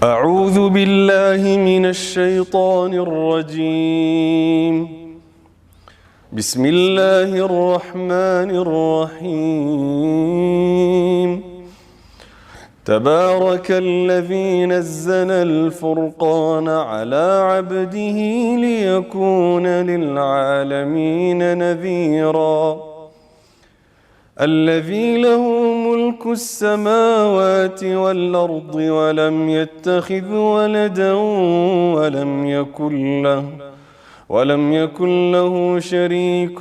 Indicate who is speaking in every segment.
Speaker 1: أعوذ بالله من الشيطان الرجيم. بسم الله الرحمن الرحيم. تبارك الذي نزل الفرقان على عبده ليكون للعالمين نذيرا. الذي له ملك السماوات والأرض ولم يتخذ ولدا ولم يكن له شريك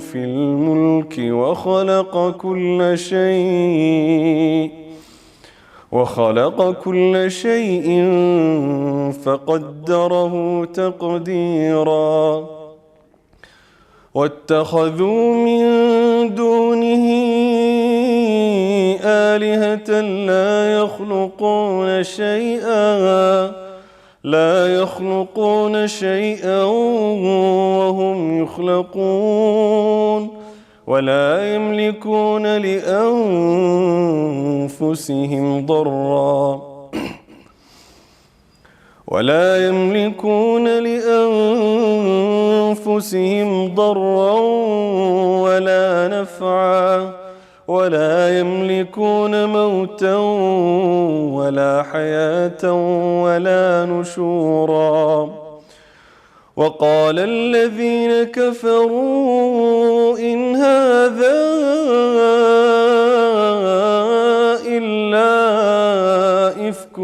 Speaker 1: في الملك وخلق كل شيء فقدره تقديرا. واتخذوا من دونه آلهة لا يخلقون شيئا وهم يخلقون ولا يملكون لأنفسهم ضرا ولا نفعا ولا يملكون موتا ولا حياة ولا نشورا. وقال الذين كفروا إن هذا إلا إفك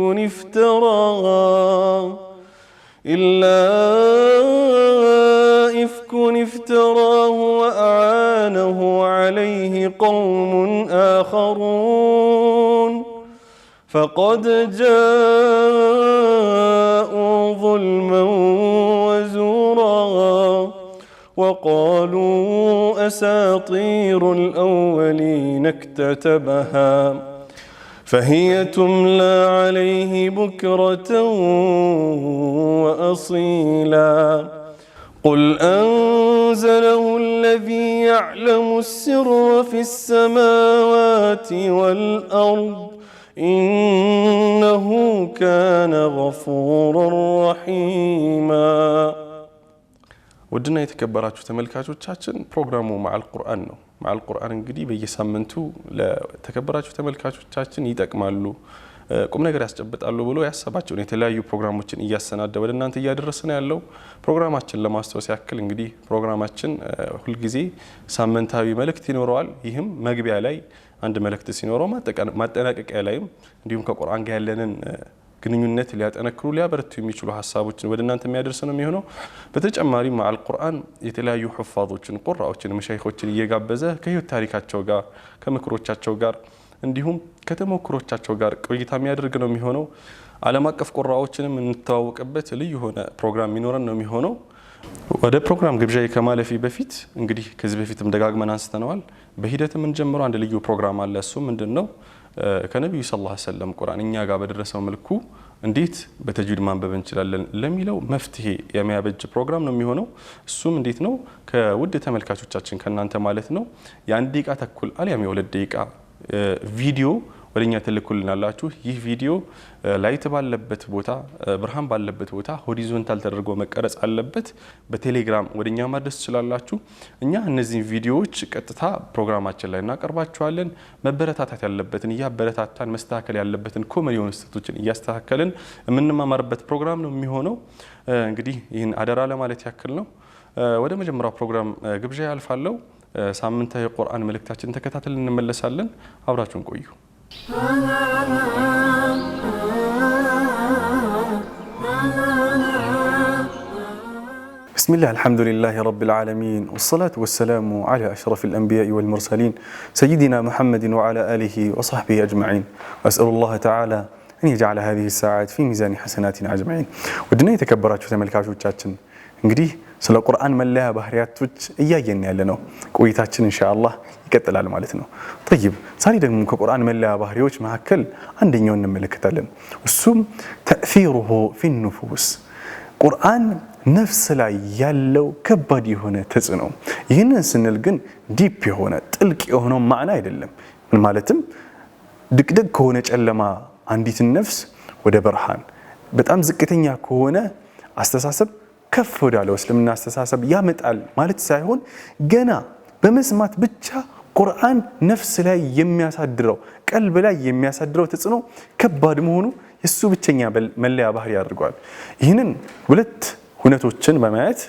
Speaker 1: افتراه وأعانه عليه قوم آخرون فقد جاءوا ظلما وزورا. وقالوا أساطير الأولين اكتتبها فهي تملى عليه بكرة وأصيلا. قل أنزله الذي يعلم السر في السماوات والأرض إنه كان غفورا رحيما. ودنا يتكبراتشو تملكاتشوቻችን ፕሮግራሙ ማዕል ቁርአን ነው። ማዕል ቁርአን እንግዲህ በየሳምንቱ ለተከበራችሁ ተመልካቾቻችን ይጠቅማሉ ቁም ነገር ያስጨብጣሉ ብሎ ያሰባቸውን የተለያዩ ፕሮግራሞችን እያሰናደ ወደ እናንተ እያደረሰን ያለው ፕሮግራማችን ለማስተዋወስ ያክል እንግዲህ ፕሮግራማችን ሁሉ ጊዜ ሳምንታዊ መልእክት ይኖረዋል። ይህም መግቢያ ላይ አንድ መልእክት ሲኖረው ማጠናቀቂያ ላይም እንዲሁም ከቁርአን ጋር ያለንን ግንኙነት ሊያጠነክሩ ሊያበረቱ የሚችሉ ሐሳቦችን ወደ እናንተ የሚያደርስ ነው የሚሆነው። በተጨማሪ ማዕል ቁርአን የተለያዩ ሑፋዞችን ቁርአዎችን መሻይኾችን እየጋበዘ ከህይወት ታሪካቸው ጋር ከምክሮቻቸው ጋር እንዲሁም ከተሞክሮቻቸው ጋር ቆይታ የሚያደርግ ነው የሚሆነው። ዓለም አቀፍ ቁርአዎችንም እንተዋወቅበት ልዩ ሆነ ፕሮግራም የሚኖረን ነው የሚሆነው። ወደ ፕሮግራም ግብዣዬ ከማለፊ በፊት እንግዲህ ከዚህ በፊትም ደጋግመን አንስተነዋል። በሂደት የምንጀምረው አንድ ልዩ ፕሮግራም አለ። እሱ ምንድነው? ከነብዩ ሰለላሁ ዐለይሂ ወሰለም ቁርአን እኛ ጋር በደረሰው መልኩ እንዴት በተጅዊድ ማንበብ እንችላለን ለሚለው መፍትሄ የሚያበጅ ፕሮግራም ነው የሚሆነው። እሱም እንዴት ነው? ከውድ ተመልካቾቻችን ከናንተ ማለት ነው የ1 ደቂቃ ተኩል አሊያም የ2 ደቂቃ ቪዲዮ ወደኛ ተልኩልናላችሁ። ይህ ቪዲዮ ላይት ባለበት ቦታ ብርሃን ባለበት ቦታ ሆሪዞንታል ተደርጎ መቀረጽ አለበት። በቴሌግራም ወደኛ ማድረስ ትችላላችሁ። እኛ እነዚህ ቪዲዮዎች ቀጥታ ፕሮግራማችን ላይ እናቀርባቸዋለን። መበረታታት ያለበትን ያበረታታን መስተካከል ያለበትን ኮመን የሆኑ ስህተቶችን እያስተካከልን የምንማማርበት ፕሮግራም ነው የሚሆነው። እንግዲህ ይህን አደራ ለማለት ያክል ነው። ወደ መጀመሪያው ፕሮግራም ግብዣ ያልፋለሁ። ሳምንታዊ የቁርአን መልእክታችንን ተከታተልን እንመለሳለን። አብራችሁን ቆዩ። بسم الله الحمد لله رب العالمين والصلاة والسلام على أشرف الأنبياء والمرسلين سيدنا محمد وعلى آله وصحبه أجمعين. وأسأل الله تعالى أن يجعل هذه الساعات في ميزان حسناتنا أجمعين. ودنا يتكبراتشو ተመልካቾቻችን እንግዲህ ስለ ቁርአን መለያ ባህሪያቶች እያየን ያለነው ቆይታችን ኢንሻአላህ ይቀጥላል ማለት ነው። طيب ዛሬ ደግሞ ከቁርአን መለያ ባህሪዎች መካከል አንደኛውን እንመለከታለን። እሱም ተእሲሩሁ في النفوس ቁርአን ነፍስ ላይ ያለው ከባድ የሆነ ተጽዕኖ። ይህንን ስንል ግን ዲፕ የሆነ ጥልቅ የሆነ ማዕና አይደለም። ማለትም ድቅድቅ ከሆነ ጨለማ አንዲት ነፍስ
Speaker 2: ወደ ብርሃን፣ በጣም ዝቅተኛ ከሆነ አስተሳሰብ ከፍ ወዳለው እስልምና አስተሳሰብ ያመጣል ማለት ሳይሆን ገና በመስማት ብቻ ቁርአን ነፍስ ላይ የሚያሳድረው ቀልብ ላይ የሚያሳድረው ተጽዕኖ ከባድ መሆኑ የሱ ብቸኛ መለያ ባህሪ ያደርገዋል። ይህንን ሁለት ሁነቶችን በማየት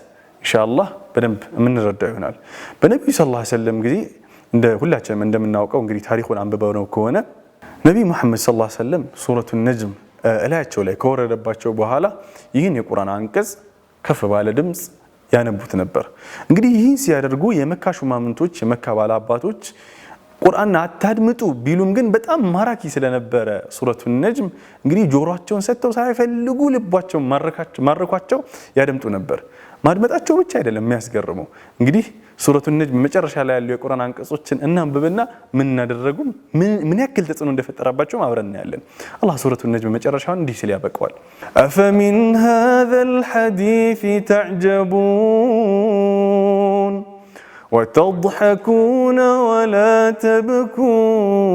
Speaker 2: ኢንሻአላህ በደንብ የምንረዳው ይሆናል። በነቢዩ ሰለላሁ ዐለይሂ ወሰለም ጊዜ እንደ ሁላችንም እንደምናውቀው እንግዲህ ታሪኩን አንብበው ነው ከሆነ ነቢዩ መሐመድ ሰለላሁ ዐለይሂ ወሰለም ሱረቱ ነጅም እላያቸው ላይ ከወረደባቸው በኋላ ይህን የቁርአን አንቀጽ ከፍ ባለ ድምፅ ያነቡት ነበር። እንግዲህ ይህን ሲያደርጉ የመካ ሹማምንቶች የመካ ባላባቶች ቁርአን አታድምጡ ቢሉም ግን በጣም ማራኪ ስለነበረ ሱረቱ ነጅም እንግዲህ ጆሮአቸውን ሰጥተው ሳይፈልጉ ልባቸውን ማረኳቸው ያደምጡ ነበር። ማድመጣቸው ብቻ አይደለም የሚያስገርመው። እንግዲህ ሱረቱ ነጅም መጨረሻ ላይ ያለው የቁርአን አንቀጾችን እናንብብና ምን እናደረጉ ምን ያክል ተጽዕኖ እንደፈጠረባቸው አብረን እናያለን። አላህ ሱረቱ ነጅም መጨረሻውን እንዲህ ሲል ያበቀዋል። አፈሚን ሃዛል ሐዲስ ተዕጀቡን وتضحكون ولا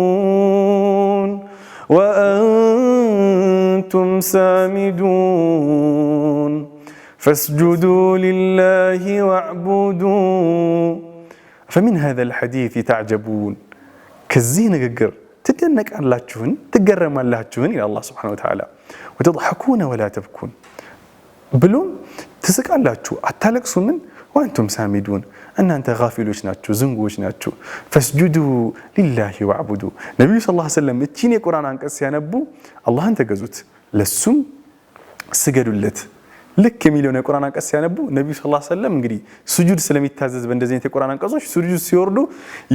Speaker 2: تبكون وأنتم سامدون فاسجدوا لله واعبدوا فمن هذا الحديث تعجبون كزي نغغر ትደነቃላችሁን ትገረማላችሁን ኢላ አላህ Subhanahu Wa Ta'ala وتضحكون ولا تبكون ብሎም ትስቃላችሁ አታለቅሱምን وأنتم سامدون እናንተ ጋፊሎች ናችሁ ዝንጉዎች ናችሁ ፈስጁዱ ሊላሂ ወዕቡዱ ነብዩ ሰለላሁ ዐለይሂ ወሰለም እቺን የቁርአን አንቀጽ ሲያነቡ አላህን ተገዙት ለሱም ስገዱለት ልክ የሚለው የቁርአን አንቀጽ ሲያነቡ ነብዩ ሰለላሁ ዐለይሂ ወሰለም እንግዲህ ስጁድ ስለሚታዘዝ በእንደዚህ አይነት የቁርአን አንቀጾች ስጁድ ሲወርዱ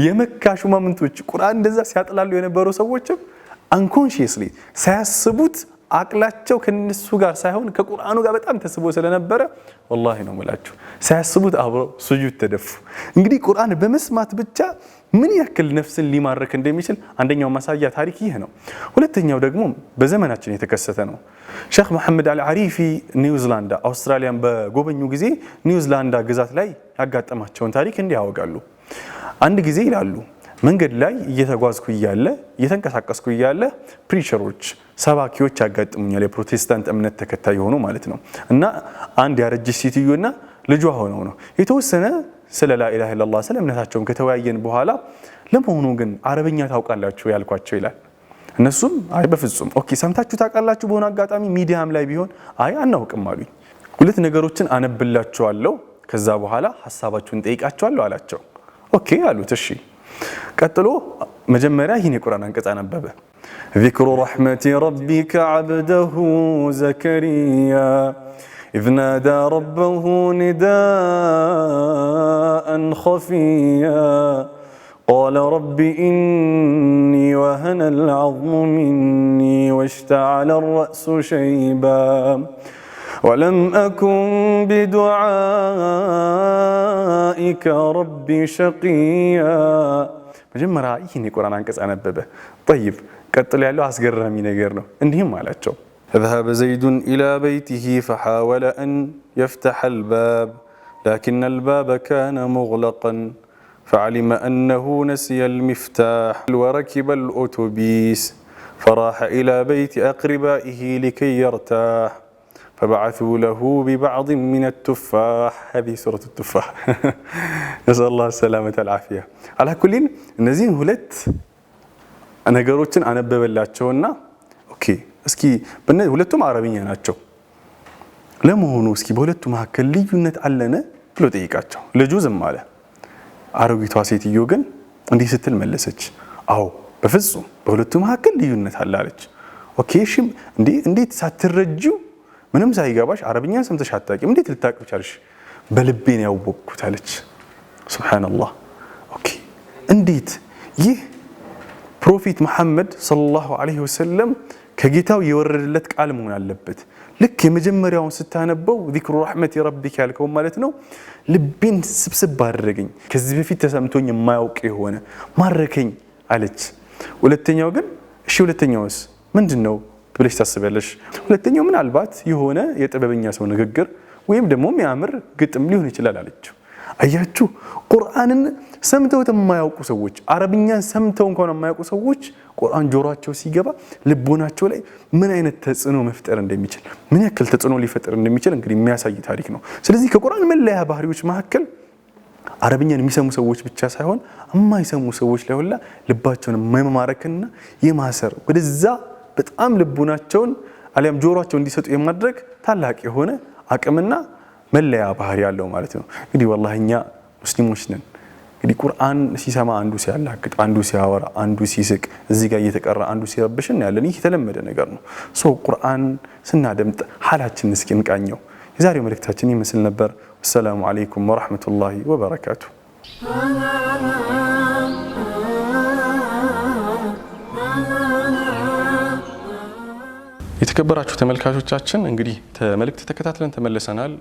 Speaker 2: የመካ ሹማምንቶች ቁርአን እንደዛ ሲያጥላሉ የነበሩ ሰዎችም አንኮንሺየስሊ ሳያስቡት አቅላቸው ከነሱ ጋር ሳይሆን ከቁርአኑ ጋር በጣም ተስቦ ስለነበረ ወላሂ ነው ማለት ሳያስቡት አብረው ስጁድ ተደፉ። እንግዲህ ቁርአን በመስማት ብቻ ምን ያክል ነፍስን ሊማርክ እንደሚችል አንደኛው ማሳያ ታሪክ ይሄ ነው። ሁለተኛው ደግሞ በዘመናችን የተከሰተ ነው። ሼክ መሐመድ አልዓሪፊ ኒውዚላንድ አውስትራሊያን በጎበኙ ጊዜ ኒውዚላንድ ግዛት ላይ ያጋጠማቸውን ታሪክ እንዲህ ያወጋሉ። አንድ ጊዜ ይላሉ መንገድ ላይ እየተጓዝኩ እያለ እየተንቀሳቀስኩ እያለ ፕሪቸሮች ሰባኪዎች ያጋጥሙኛል የፕሮቴስታንት እምነት ተከታይ ሆኖ ማለት ነው እና አንድ ያረጀች ሴትዮና ልጇ ሆነው ነው የተወሰነ ስለ ላኢላሃ ኢላላህ ስለ እምነታቸውም ከተወያየን በኋላ ለመሆኑ ግን አረብኛ ታውቃላችሁ ያልኳቸው ይላል። እነሱም አይ በፍጹም ኦኬ ሰምታችሁ ታውቃላችሁ በሆነ አጋጣሚ ሚዲያም ላይ ቢሆን አይ አናውቅም አሉኝ። ሁለት ነገሮችን አነብላችኋለሁ ከዛ በኋላ ሐሳባችሁን ጠይቃችኋለሁ አላቸው። ኦኬ አሉት። እሺ ቀጥሎ መጀመሪያ ይህን የቁርአን አንቀጽ አነበበ። ذكر رحمة ربك عبده زكريا إذ نادى ربه نداء خفيا قال رب إني وهن العظم مني واشتعل الرأس شيبا ولم أكن بدعائك ربي شقيا መጀመሪያ ይህን የቁርአን አንቀጽ አነበበ። طيب ቀጥሎ ያለው አስገራሚ ነገር ነው። እንዲህም አላቸው ذهب زيد إلى بيته فحاول أن يفتح الباب لكن الباب كان مغلقا فعلم أنه نسي المفتاح وركب الأوتوبيس فراح إلى بيت أقربائه لكي يرتاح فبعثوا له ببعض من التفاح هذه سورة التفاح نسأل الله السلامة والعافية على كل እነዚህን ሁለት ነገሮችን አነበበላቸውና ኦኬ እስኪ ሁለቱም አረብኛ ናቸው ለመሆኑ እስኪ በሁለቱ መካከል ልዩነት አለነ ብሎ ጠይቃቸው። ልጁ ዝም አለ። አረቢቷ ሴትዮ ግን እንዲህ ስትል መለሰች አዎ በፍጹም በሁለቱ መካከል ልዩነት አለ አለች። ኦኬ እሺ እንዴት ሳትረጂው ምንም ሳይገባሽ አረብኛን ሰምተሽ አታውቂም እንዴት ልታውቂ ቻልሽ? በልቤ ነው ያወቅኩት አለች። ሱብሃንአላህ ኦኬ እንዴት ይህ ፕሮፌት መሐመድ ሰለላሁ ዐለይሂ ወሰለም ከጌታው የወረደለት ቃል መሆን አለበት። ልክ የመጀመሪያውን ስታነበው ذكر رحمة ربك ያልከው ማለት ነው ልቤን ስብስብ አደረገኝ ከዚህ በፊት ተሰምቶኝ የማያውቅ የሆነ ማረከኝ አለች። ሁለተኛው ግን እሺ ሁለተኛውስ ምንድነው ብለሽ ታስቢያለሽ? ሁለተኛው ምናልባት የሆነ የጥበበኛ ሰው ንግግር ወይም ደግሞ የሚያምር ግጥም ሊሆን ይችላል አለችው። አያችሁ ቁርአንን ሰምተውት የማያውቁ ሰዎች አረብኛን ሰምተው እንኳን የማያውቁ ሰዎች ቁርአን ጆሮአቸው ሲገባ ልቦናቸው ላይ ምን አይነት ተጽዕኖ መፍጠር እንደሚችል ምን ያክል ተጽዕኖ ሊፈጥር እንደሚችል እንግዲህ የሚያሳይ ታሪክ ነው። ስለዚህ ከቁርአን መለያ ባህሪዎች መካከል አረብኛን የሚሰሙ ሰዎች ብቻ ሳይሆን የማይሰሙ ሰዎች ላይ ሁላ ልባቸውን የማማረክና የማሰር ወደዛ በጣም ልቦናቸውን አሊያም ጆሮአቸው እንዲሰጡ የማድረግ ታላቅ የሆነ አቅምና መለያ ባህሪ ያለው ማለት ነው። እንግዲህ ወላሂ እኛ ሙስሊሞች ነን። እንግዲህ ቁርአን ሲሰማ አንዱ ሲያላግጥ፣ አንዱ ሲያወራ፣ አንዱ ሲስቅ፣ እዚህ ጋር እየተቀራ አንዱ ሲረብሽን ያለን ይህ የተለመደ ነገር ነው። ቁርአን ስናደምጥ ሐላችን እስኪ እንቃኘው። የዛሬው መልእክታችን ይመስል ነበር። ወሰላሙ አለይኩም ወራህመቱላሂ ወበረካቱ።
Speaker 1: የተከበራችሁ ተመልካቾቻችን እንግዲህ መልእክት ተከታትለን ተመልሰናል።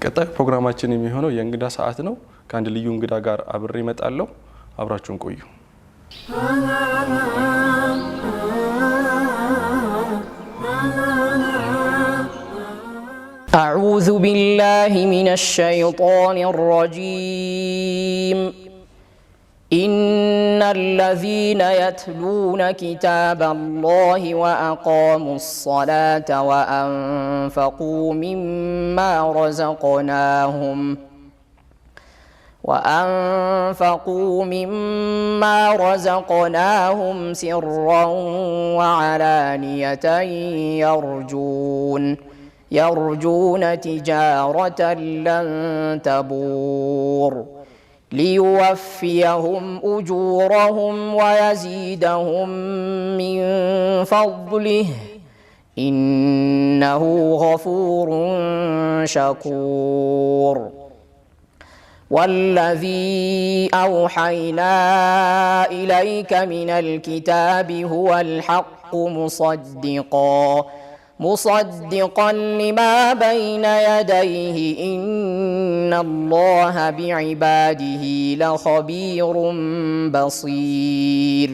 Speaker 1: ቀጣይ ፕሮግራማችን የሚሆነው የእንግዳ ሰዓት ነው። ከአንድ ልዩ እንግዳ ጋር አብሬ እመጣለሁ። አብራችሁን ቆዩ።
Speaker 3: أعوذ بالله من الشيطان الرجيم إن الذين يتلون كتاب الله وأقاموا الصلاة وأنفقوا مما رزقناهم سرا وعلانية يرجون تجارة لن تبور ليوفيهم أجورهم ويزيدهم من فضله إنه غفور شكور والذي أوحينا إليك من الكتاب هو الحق مصدقا لما بين يديه إن الله بعباده لخبير بصير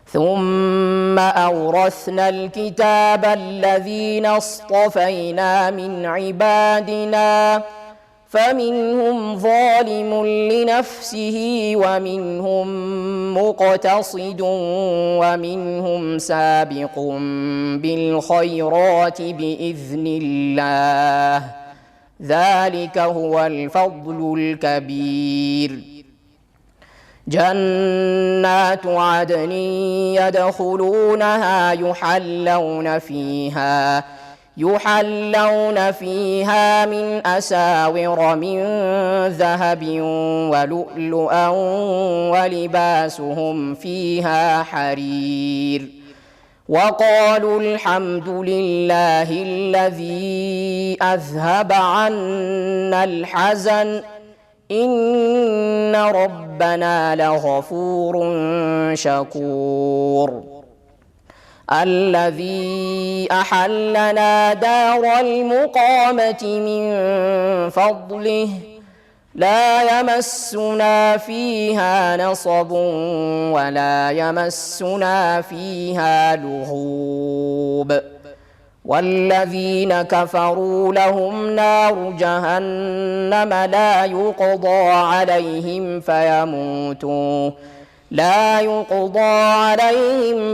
Speaker 3: ثم أورثنا الكتاب الذين اصطفينا من عبادنا فمنهم ظالم لنفسه ومنهم مقتصد ومنهم سابق بالخيرات بإذن الله ذلك هو الفضل الكبير جنات عدن يدخلونها يحلون فيها من أساور من ذهب ولؤلؤا ولباسهم فيها حرير وقالوا الحمد لله الذي أذهب عنا الحزن إن ربنا لغفور شكور الذي أحلنا دار المقامة من فضله لا يمسنا فيها نصب ولا يمسنا فيها لغوب والذين كفروا لهم نار جهنم لا يقضى عليهم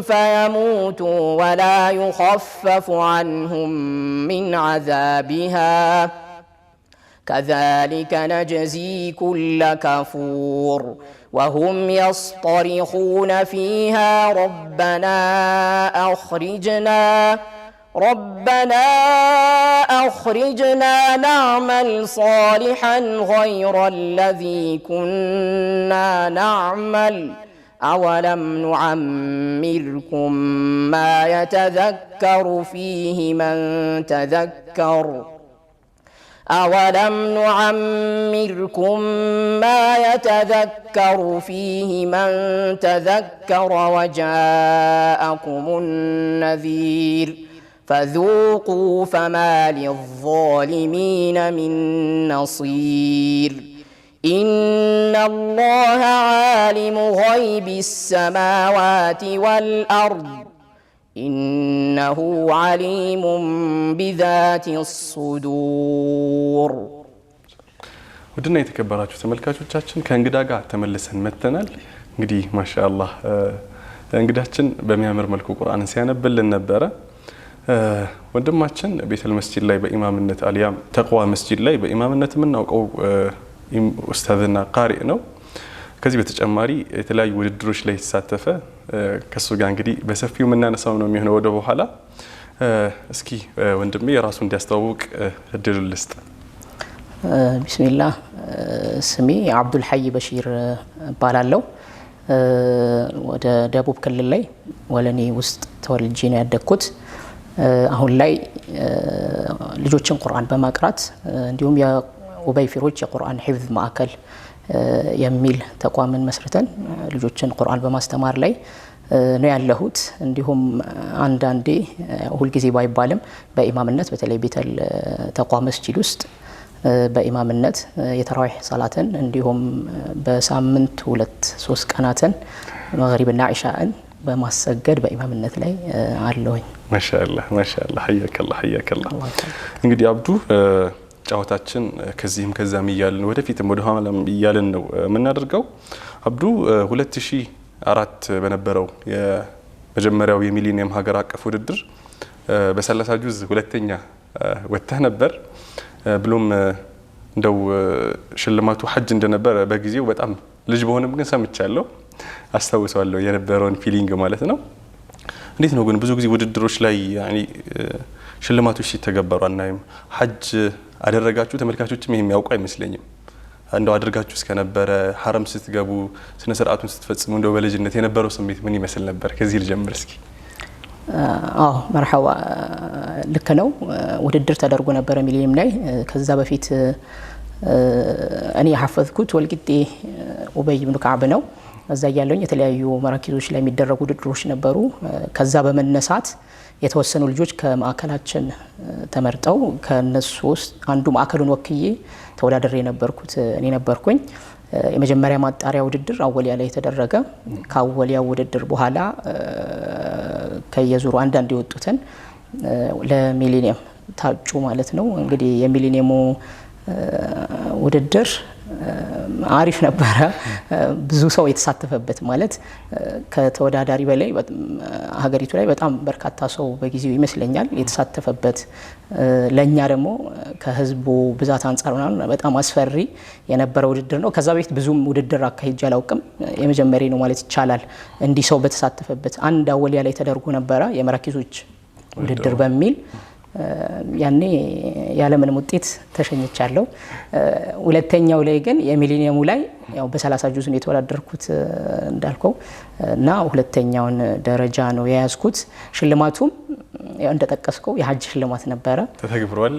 Speaker 3: فيموتوا ولا يخفف عنهم من عذابها كذلك نجزي كل كفور وهم يصطرخون فيها ربنا أخرجنا نعمل صالحا غير الذي كنا نعمل أولم نعمركم ما يتذكر فيه من تذكر وجاءكم النذير فذوقوا فما للظالمين من نصير إن الله عالم غيب السماوات والأرض إنه عليم بذات الصدور
Speaker 1: ውድና የተከበራችሁ ተመልካቾቻችን ከእንግዳ ጋር ተመልሰን መጥተናል። እንግዲህ ማሻአላህ እንግዳችን በሚያምር መልኩ ቁርአንን ሲያነብልን ነበረ። ወንድማችን ቤተል መስጂድ ላይ በኢማምነት አልያም ተቅዋ መስጂድ ላይ በኢማምነት የምናውቀው ኡስታዝና ቃሪ ነው። ከዚህ በተጨማሪ የተለያዩ ውድድሮች ላይ የተሳተፈ ከሱ ጋር እንግዲህ በሰፊው የምናነሳው ነው የሚሆነው ወደ በኋላ። እስኪ ወንድሜ የራሱ እንዲያስተዋውቅ እድል ልስጥ።
Speaker 3: ቢስሚላህ ስሜ አብዱል ሐይ በሺር እባላለሁ። ወደ ደቡብ ክልል ላይ ወለኔ ውስጥ ተወልጄ ነው ያደግኩት። አሁን ላይ ልጆችን ቁርአን በማቅራት እንዲሁም የኡበይ ፊሮች የቁርአን ሒፍዝ ማዕከል የሚል ተቋምን መስርተን ልጆችን ቁርአን በማስተማር ላይ ነው ያለሁት። እንዲሁም አንዳንዴ ሁልጊዜ ባይባልም በኢማምነት በተለይ ቤተል ተቅዋ መስጂድ ውስጥ በኢማምነት የተራዊህ ሰላትን እንዲሁም በሳምንት 2-3 ቀናትን መግሪብና ኢሻእን በማሰገድ በኢማምነት ላይ አለሁኝ።
Speaker 1: ማሻአላህ ማሻአላህ ሐያከላህ እንግዲህ አብዱ ጫወታችን ከዚህም ከዛም እያልን ወደፊትም ወደ ኋላም እያልን ነው የምናደርገው። አብዱ 2004 በነበረው የመጀመሪያው የሚሊኒየም ሀገር አቀፍ ውድድር በ30 ጁዝ ሁለተኛ ወጥተህ ነበር። ብሎም እንደው ሽልማቱ ሐጅ እንደነበር በጊዜው በጣም ልጅ በሆነም ግን ሰምቻለሁ፣ አስታውሳለሁ የነበረውን ፊሊንግ ማለት ነው። እንዴት ነው ግን ብዙ ጊዜ ውድድሮች ላይ ያኒ ሽልማቶች ሲተገበሩ አናይም። ሐጅ አደረጋችሁ ተመልካቾችም ይሄም ያውቁ አይመስለኝም። እንደው አድርጋችሁ እስከነበረ ሐረም ስትገቡ ስነ ስርዓቱን ስትፈጽሙ እንደው በልጅነት የነበረው ስሜት ምን ይመስል ነበር? ከዚህ ልጀምር እስኪ።
Speaker 3: አዎ መርሐባ ልክ ነው። ውድድር ተደርጎ ነበር ሚሊኒየም ላይ። ከዛ በፊት እኔ ያሐፈዝኩት ወልቂጤ ኡበይ ኢብኑ ከዓብ ነው። እዛ ያለኝ የተለያዩ መራኪዞች ላይ የሚደረጉ ውድድሮች ነበሩ። ከዛ በመነሳት የተወሰኑ ልጆች ከማዕከላችን ተመርጠው ከነሱ ውስጥ አንዱ ማዕከሉን ወክዬ ተወዳድሬ የነበርኩት እኔ ነበርኩኝ። የመጀመሪያ ማጣሪያ ውድድር አወሊያ ላይ የተደረገ። ከአወሊያ ውድድር በኋላ ከየዙሩ አንዳንድ የወጡትን ለሚሊኒየም ታጩ ማለት ነው። እንግዲህ የሚሊኒየሙ ውድድር አሪፍ ነበረ። ብዙ ሰው የተሳተፈበት ማለት ከተወዳዳሪ በላይ ሀገሪቱ ላይ በጣም በርካታ ሰው በጊዜው ይመስለኛል የተሳተፈበት። ለኛ ደግሞ ከህዝቡ ብዛት አንጻር በጣም አስፈሪ የነበረ ውድድር ነው። ከዛ በፊት ብዙም ውድድር አካሂጄ አላውቅም። የመጀመሪያ ነው ማለት ይቻላል እንዲህ ሰው በተሳተፈበት። አንድ አወሊያ ላይ ተደርጎ ነበረ የመራኪዞች ውድድር በሚል ያኔ ያለምንም ውጤት ተሸኝቻለሁ። ሁለተኛው ላይ ግን የሚሊኒየሙ ላይ ያው በ30 ጁዝ ነው የተወዳደርኩት እንዳልከው እና ሁለተኛውን ደረጃ ነው የያዝኩት። ሽልማቱም ያው እንደጠቀስከው የሐጅ ሽልማት ነበረ። ተተግብሯል።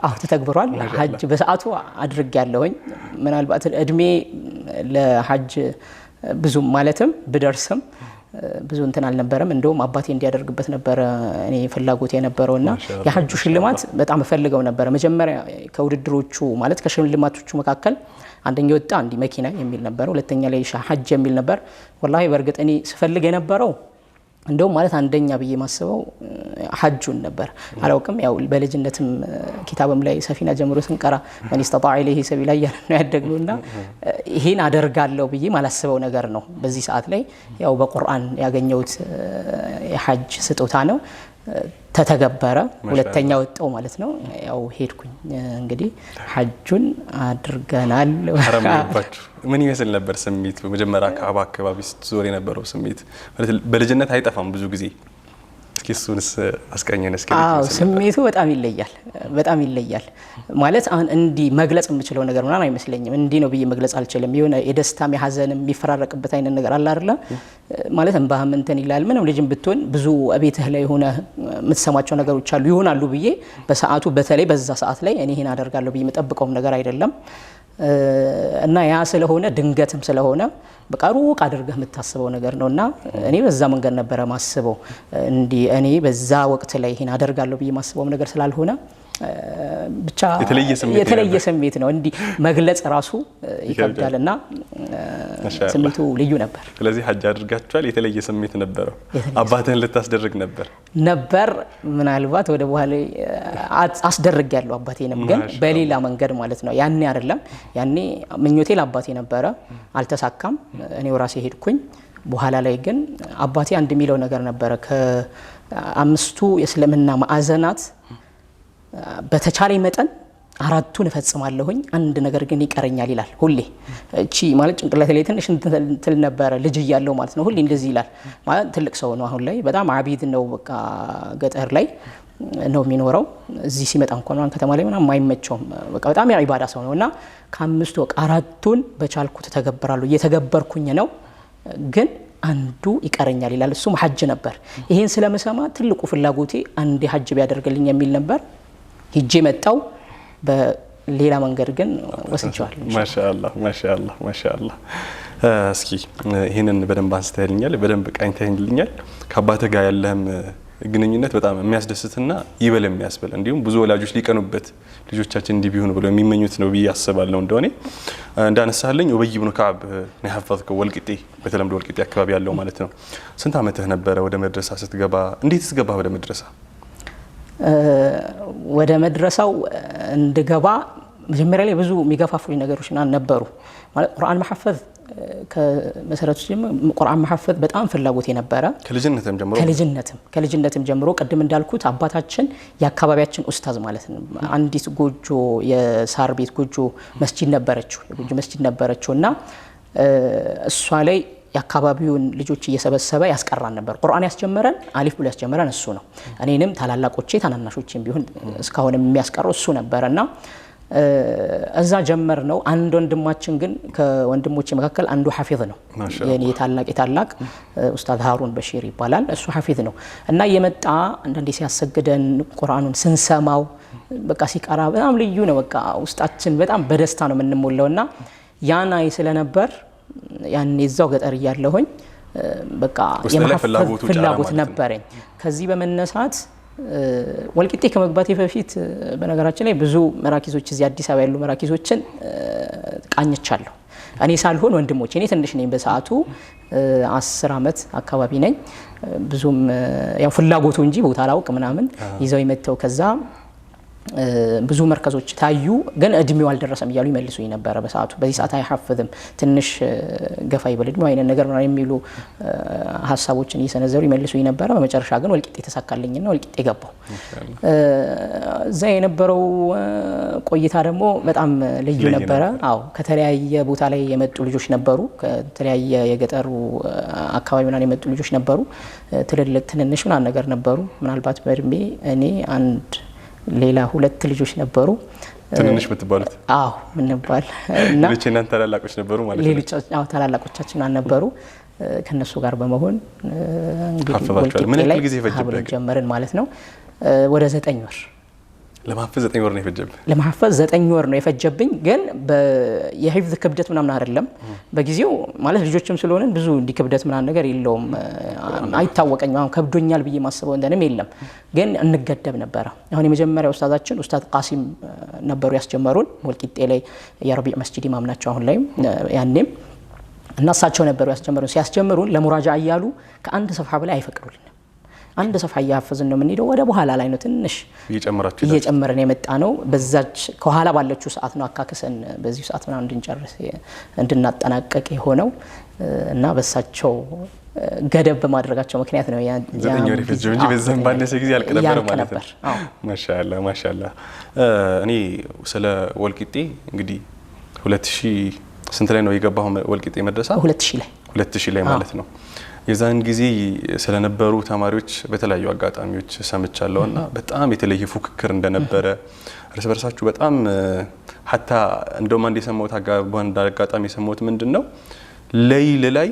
Speaker 3: አዎ ተተግብሯል። ሐጅ በሰዓቱ አድርጌያለሁኝ። ምናልባት እድሜ ለሐጅ ብዙም ማለትም ብደርስም ብዙ እንትን አልነበረም። እንደውም አባቴ እንዲያደርግበት ነበረ እኔ ፍላጎት የነበረውና የሐጁ ሽልማት በጣም ፈልገው ነበረ። መጀመሪያ ከውድድሮቹ ማለት ከሽልማቶቹ መካከል አንደኛ ወጣ አንዲ መኪና የሚል ነበር፣ ሁለተኛ ላይ ሐጅ የሚል ነበር። ወላሂ በእርግጥ እኔ ስፈልግ የነበረው እንደውም ማለት አንደኛ ብዬ ማስበው ሐጁን ነበር። አላውቅም ያው በልጅነትም ኪታብም ላይ ሰፊና ጀምሮ ስንቀራ ማን استطاع اليه سبيلا ነው ያደግነውና ይሄን አደርጋለሁ ብዬ ማላስበው ነገር ነው። በዚህ ሰዓት ላይ ያው በቁርአን ያገኘሁት የሐጅ ስጦታ ነው። ተተገበረ። ሁለተኛ ወጣው ማለት ነው። ያው ሄድኩኝ እንግዲህ ሐጁን አድርገናል።
Speaker 1: ምን ይመስል ነበር ስሜት? በመጀመሪያ ከአባ አካባቢ ስትዞር የነበረው ስሜት ማለት በልጅነት አይጠፋም ብዙ ጊዜ። እስኪ እሱንስ አስቀኘን እስኪ።
Speaker 3: አዎ ስሜቱ በጣም ይለያል ማለት እንዲ መግለጽ የምችለው ነገር ምናምን አይመስለኝም። እንዲ ነው ብዬ መግለጽ አልችልም። የሆነ የደስታም የሐዘንም የሚፈራረቅበት አይነት ነገር አለ አይደል? ማለት እንባህም እንትን ይላል። ምንም ልጅም ብትሆን ብዙ ቤትህ ላይ ሆነ የምትሰማቸው ነገሮች አሉ ይሆናሉ ብዬ በሰዓቱ በተለይ በዛ ሰዓት ላይ እኔ ይሄን አደርጋለሁ ብዬ የምጠብቀውም ነገር አይደለም። እና ያ ስለሆነ ድንገትም ስለሆነ በቃ ሩቅ አድርገህ የምታስበው ነገር ነውና እኔ በዛ መንገድ ነበር ማስበው። እንዲ እኔ በዛ ወቅት ላይ ይሄን አደርጋለሁ ብዬ ማስበው ነገር ስላልሆነ ብቻ የተለየ ስሜት ነው እንዲህ መግለጽ ራሱ ይከብዳልና ስሜቱ ልዩ ነበር።
Speaker 1: ስለዚህ ሐጅ አድርጋችኋል፣ የተለየ ስሜት ነበረው። አባትህን ልታስደርግ ነበር ምናልባት ወደ በኋላ አስደርጋለሁ አባቴንም፣ ግን በሌላ መንገድ ማለት ነው። ያኔ አይደለም፣ ያኔ ምኞቴ ለአባቴ ነበረ፣ አልተሳካም። እኔው ራሴ ሄድኩኝ። በኋላ ላይ ግን አባቴ አንድ የሚለው ነገር ነበረ፣ ከአምስቱ የእስልምና ማዕዘናት በተቻለ መጠን አራቱን እፈጽማለሁኝ፣ አንድ ነገር ግን ይቀረኛል ይላል ሁሌ። እቺ ማለት ጭንቅላቴ ላይ ትንሽ እንትን ነበረ ልጅ እያለሁ ማለት ነው። ሁሌ እንደዚህ ይላል ማለት ትልቅ ሰው ነው አሁን ላይ፣ በጣም አቢድ ነው። በቃ ገጠር ላይ ነው የሚኖረው። እዚህ ሲመጣ እንኳን ከተማ ላይ ምናምን የማይመቸውም፣ በቃ በጣም የዒባዳ ሰው ነውና ከአምስቱ አራቱን በቻልኩት ተገበራለሁ፣ እየተገበርኩኝ ነው፣ ግን አንዱ ይቀረኛል ይላል። እሱም ሐጅ ነበር። ይሄን ስለምሰማ ትልቁ ፍላጎቴ አንድ ሐጅ ቢያደርግልኝ የሚል ነበር። ሂጄ መጣው። በሌላ መንገድ ግን ወስንቻለሁ። ማሻአላህ። እስኪ ይሄንን በደንብ አንስተህልኛል፣ በደንብ ቃኝተህልኛል። ከአባትህ ጋር ያለህም ግንኙነት በጣም የሚያስደስትና ይበል የሚያስብል እንዲሁም ብዙ ወላጆች ሊቀኑበት ልጆቻችን እንዲህ ቢሆኑ ብለው የሚመኙት ነው ብዬ አስባለሁ። እንደሆነ እንዳነሳልኝ ኡበይ ኢብኑ ከዓብ ነው ያፈዝከው፣ ወልቂጤ፣ በተለምዶ ወልቂጤ አካባቢ ያለው ማለት ነው። ስንት ዓመትህ ነበረ ወደ መድረሳ ስትገባ? እንዴት ስትገባ ወደ መድረሳ?
Speaker 3: ወደ መድረሳው እንድገባ መጀመሪያ ላይ ብዙ የሚገፋፉኝ ነገሮች ነበሩ። ማለት ቁርአን መሐፈዝ ከመሰረቱ ጀምሮ ቁርአን መሐፈዝ በጣም ፍላጎት የነበረ ከልጅነትም ጀምሮ ቅድም እንዳልኩት አባታችን የአካባቢያችን ኡስታዝ ማለት ነው። አንዲት ጎጆ የሳር ቤት ጎጆ መስጂድ ነበረችው፣ የጎጆ መስጂድ ነበረችው እና እሷ ላይ የአካባቢውን ልጆች እየሰበሰበ ያስቀራን ነበር። ቁርአን ያስጀመረን አሊፍ ብሎ ያስጀመረን እሱ ነው። እኔንም ታላላቆቼ ታናናሾቼም ቢሆን እስካሁንም የሚያስቀረው እሱ ነበርና እዛ ጀመር ነው። አንድ ወንድማችን ግን ከወንድሞቼ መካከል አንዱ ሐፊዝ ነው። የኔ ታላቅ ኡስታዝ ሃሩን በሺር ይባላል። እሱ ሐፊዝ ነው እና የመጣ አንዳንዴ ሲያሰግደን ቁርአኑን ስንሰማው በቃ ሲቀራ በጣም ልዩ ነው። በቃ ውስጣችን በጣም በደስታ ነው የምንሞላውና ያና ስለነበር ያኔ እዛው ገጠር እያለሁኝ በቃ የማሐፈዝ ፍላጎት ነበረኝ። ከዚህ በመነሳት ወልቂጤ ከመግባቴ በፊት በነገራችን ላይ ብዙ መራኪዞች እዚህ አዲስ አበባ ያሉ መራኪዞችን ቃኝቻለሁ። እኔ ሳልሆን ወንድሞቼ፣ እኔ ትንሽ ነኝ በሰዓቱ 10 ዓመት አካባቢ ነኝ። ብዙም ያው ፍላጎቱ እንጂ ቦታ አላውቅ ምናምን ይዘው ይመተው ከዛ ብዙ መርከዞች ታዩ፣ ግን እድሜው አልደረሰም እያሉ ይመልሱኝ ነበር በሰዓቱ። በዚህ ሰዓት አይሐፍዝም ትንሽ ገፋ ይበል እድሜው አይነት ነገር ነው የሚሉ ሀሳቦችን እየሰነዘሩ ይመልሱኝ ነበር። በመጨረሻ ግን ወልቂጤ ተሳካልኝና ወልቂጤ ገባሁ። እዛ የነበረው ቆይታ ደግሞ በጣም ልዩ ነበረ። አዎ ከተለያየ ቦታ ላይ የመጡ ልጆች ነበሩ፣ ከተለያየ የገጠሩ አካባቢ ምናምን የመጡ ልጆች ነበሩ። ትልልቅ ትንንሽ ምናምን ነገር ነበሩ። ምናልባት በእድሜ እኔ አንድ ሌላ 2 ልጆች ነበሩ።
Speaker 1: ትንንሽ የምትባሉት?
Speaker 3: አዎ ምንባል እና
Speaker 1: ሌሎች እናንተ ታላላቆች ነበሩ ማለት ነው?
Speaker 3: ሌሎች ታላላቆቻችን አልነበሩ። ከነሱ ጋር በመሆን እንግዲህ
Speaker 1: ምን ያህል ጊዜ ፈጀብህ?
Speaker 3: ጀመርን ማለት ነው። ወደ 9 ወር
Speaker 1: ለማሐፈዝ 9 ወር ነው የፈጀብህ?
Speaker 3: ለማሐፈዝ 9 ወር ነው የፈጀብኝ። ግን የሂፍዝ ክብደት ምናምን አይደለም በጊዜው ማለት ልጆችም ስለሆነ ብዙ እንዲ ክብደት ምናምን ነገር የለውም። አይታወቀኝም አሁን ከብዶኛል ብዬ ማስበው እንደንም የለም። ግን እንገደብ ነበር። አሁን የመጀመሪያው ኡስታዛችን ኡስታዝ ቃሲም ነበሩ ያስጀመሩን። ወልቂጤ ላይ የረቢዕ መስጂድ ኢማም ናቸው አሁን ላይ ያኔም እና እሳቸው ነበሩ ያስጀመሩን። ሲያስጀምሩን ለሙራጃ እያሉ ከአንድ ሰፍሐ በላይ አይፈቅዱልን። አንድ ሰፍሐ እያፈዝን ነው የምንሄደው። ወደ በኋላ ላይ ነው ትንሽ እየጨመረን የመጣ ነው። በዛች ከኋላ ባለችው ሰዓት ነው አካክሰን በዚህ ሰዓት ምናምን እንድንጨርስ እንድናጠናቀቅ የሆነው እና በሳቸው ገደብ በማድረጋቸው ምክንያት ነው ያ
Speaker 1: ዘጠኝ ወር ፈጀ እንጂ በዛም ባነሰ ጊዜ አልቀነበረ ማለት ነው። ማሻአላ እኔ ስለ ወልቂጤ እንግዲህ 2000 ስንት ላይ ነው የገባው ወልቂጤ መድረሳ? 2000 ላይ ማለት ነው። የዛን ጊዜ ስለነበሩ ተማሪዎች በተለያዩ አጋጣሚዎች ሰምቻለሁና በጣም የተለየ ፉክክር እንደነበረ እርስ በርሳችሁ በጣም ሐታ እንደውም አንድ የሰማሁት አጋጣሚ የሰማሁት ምንድነው ለይል ላይ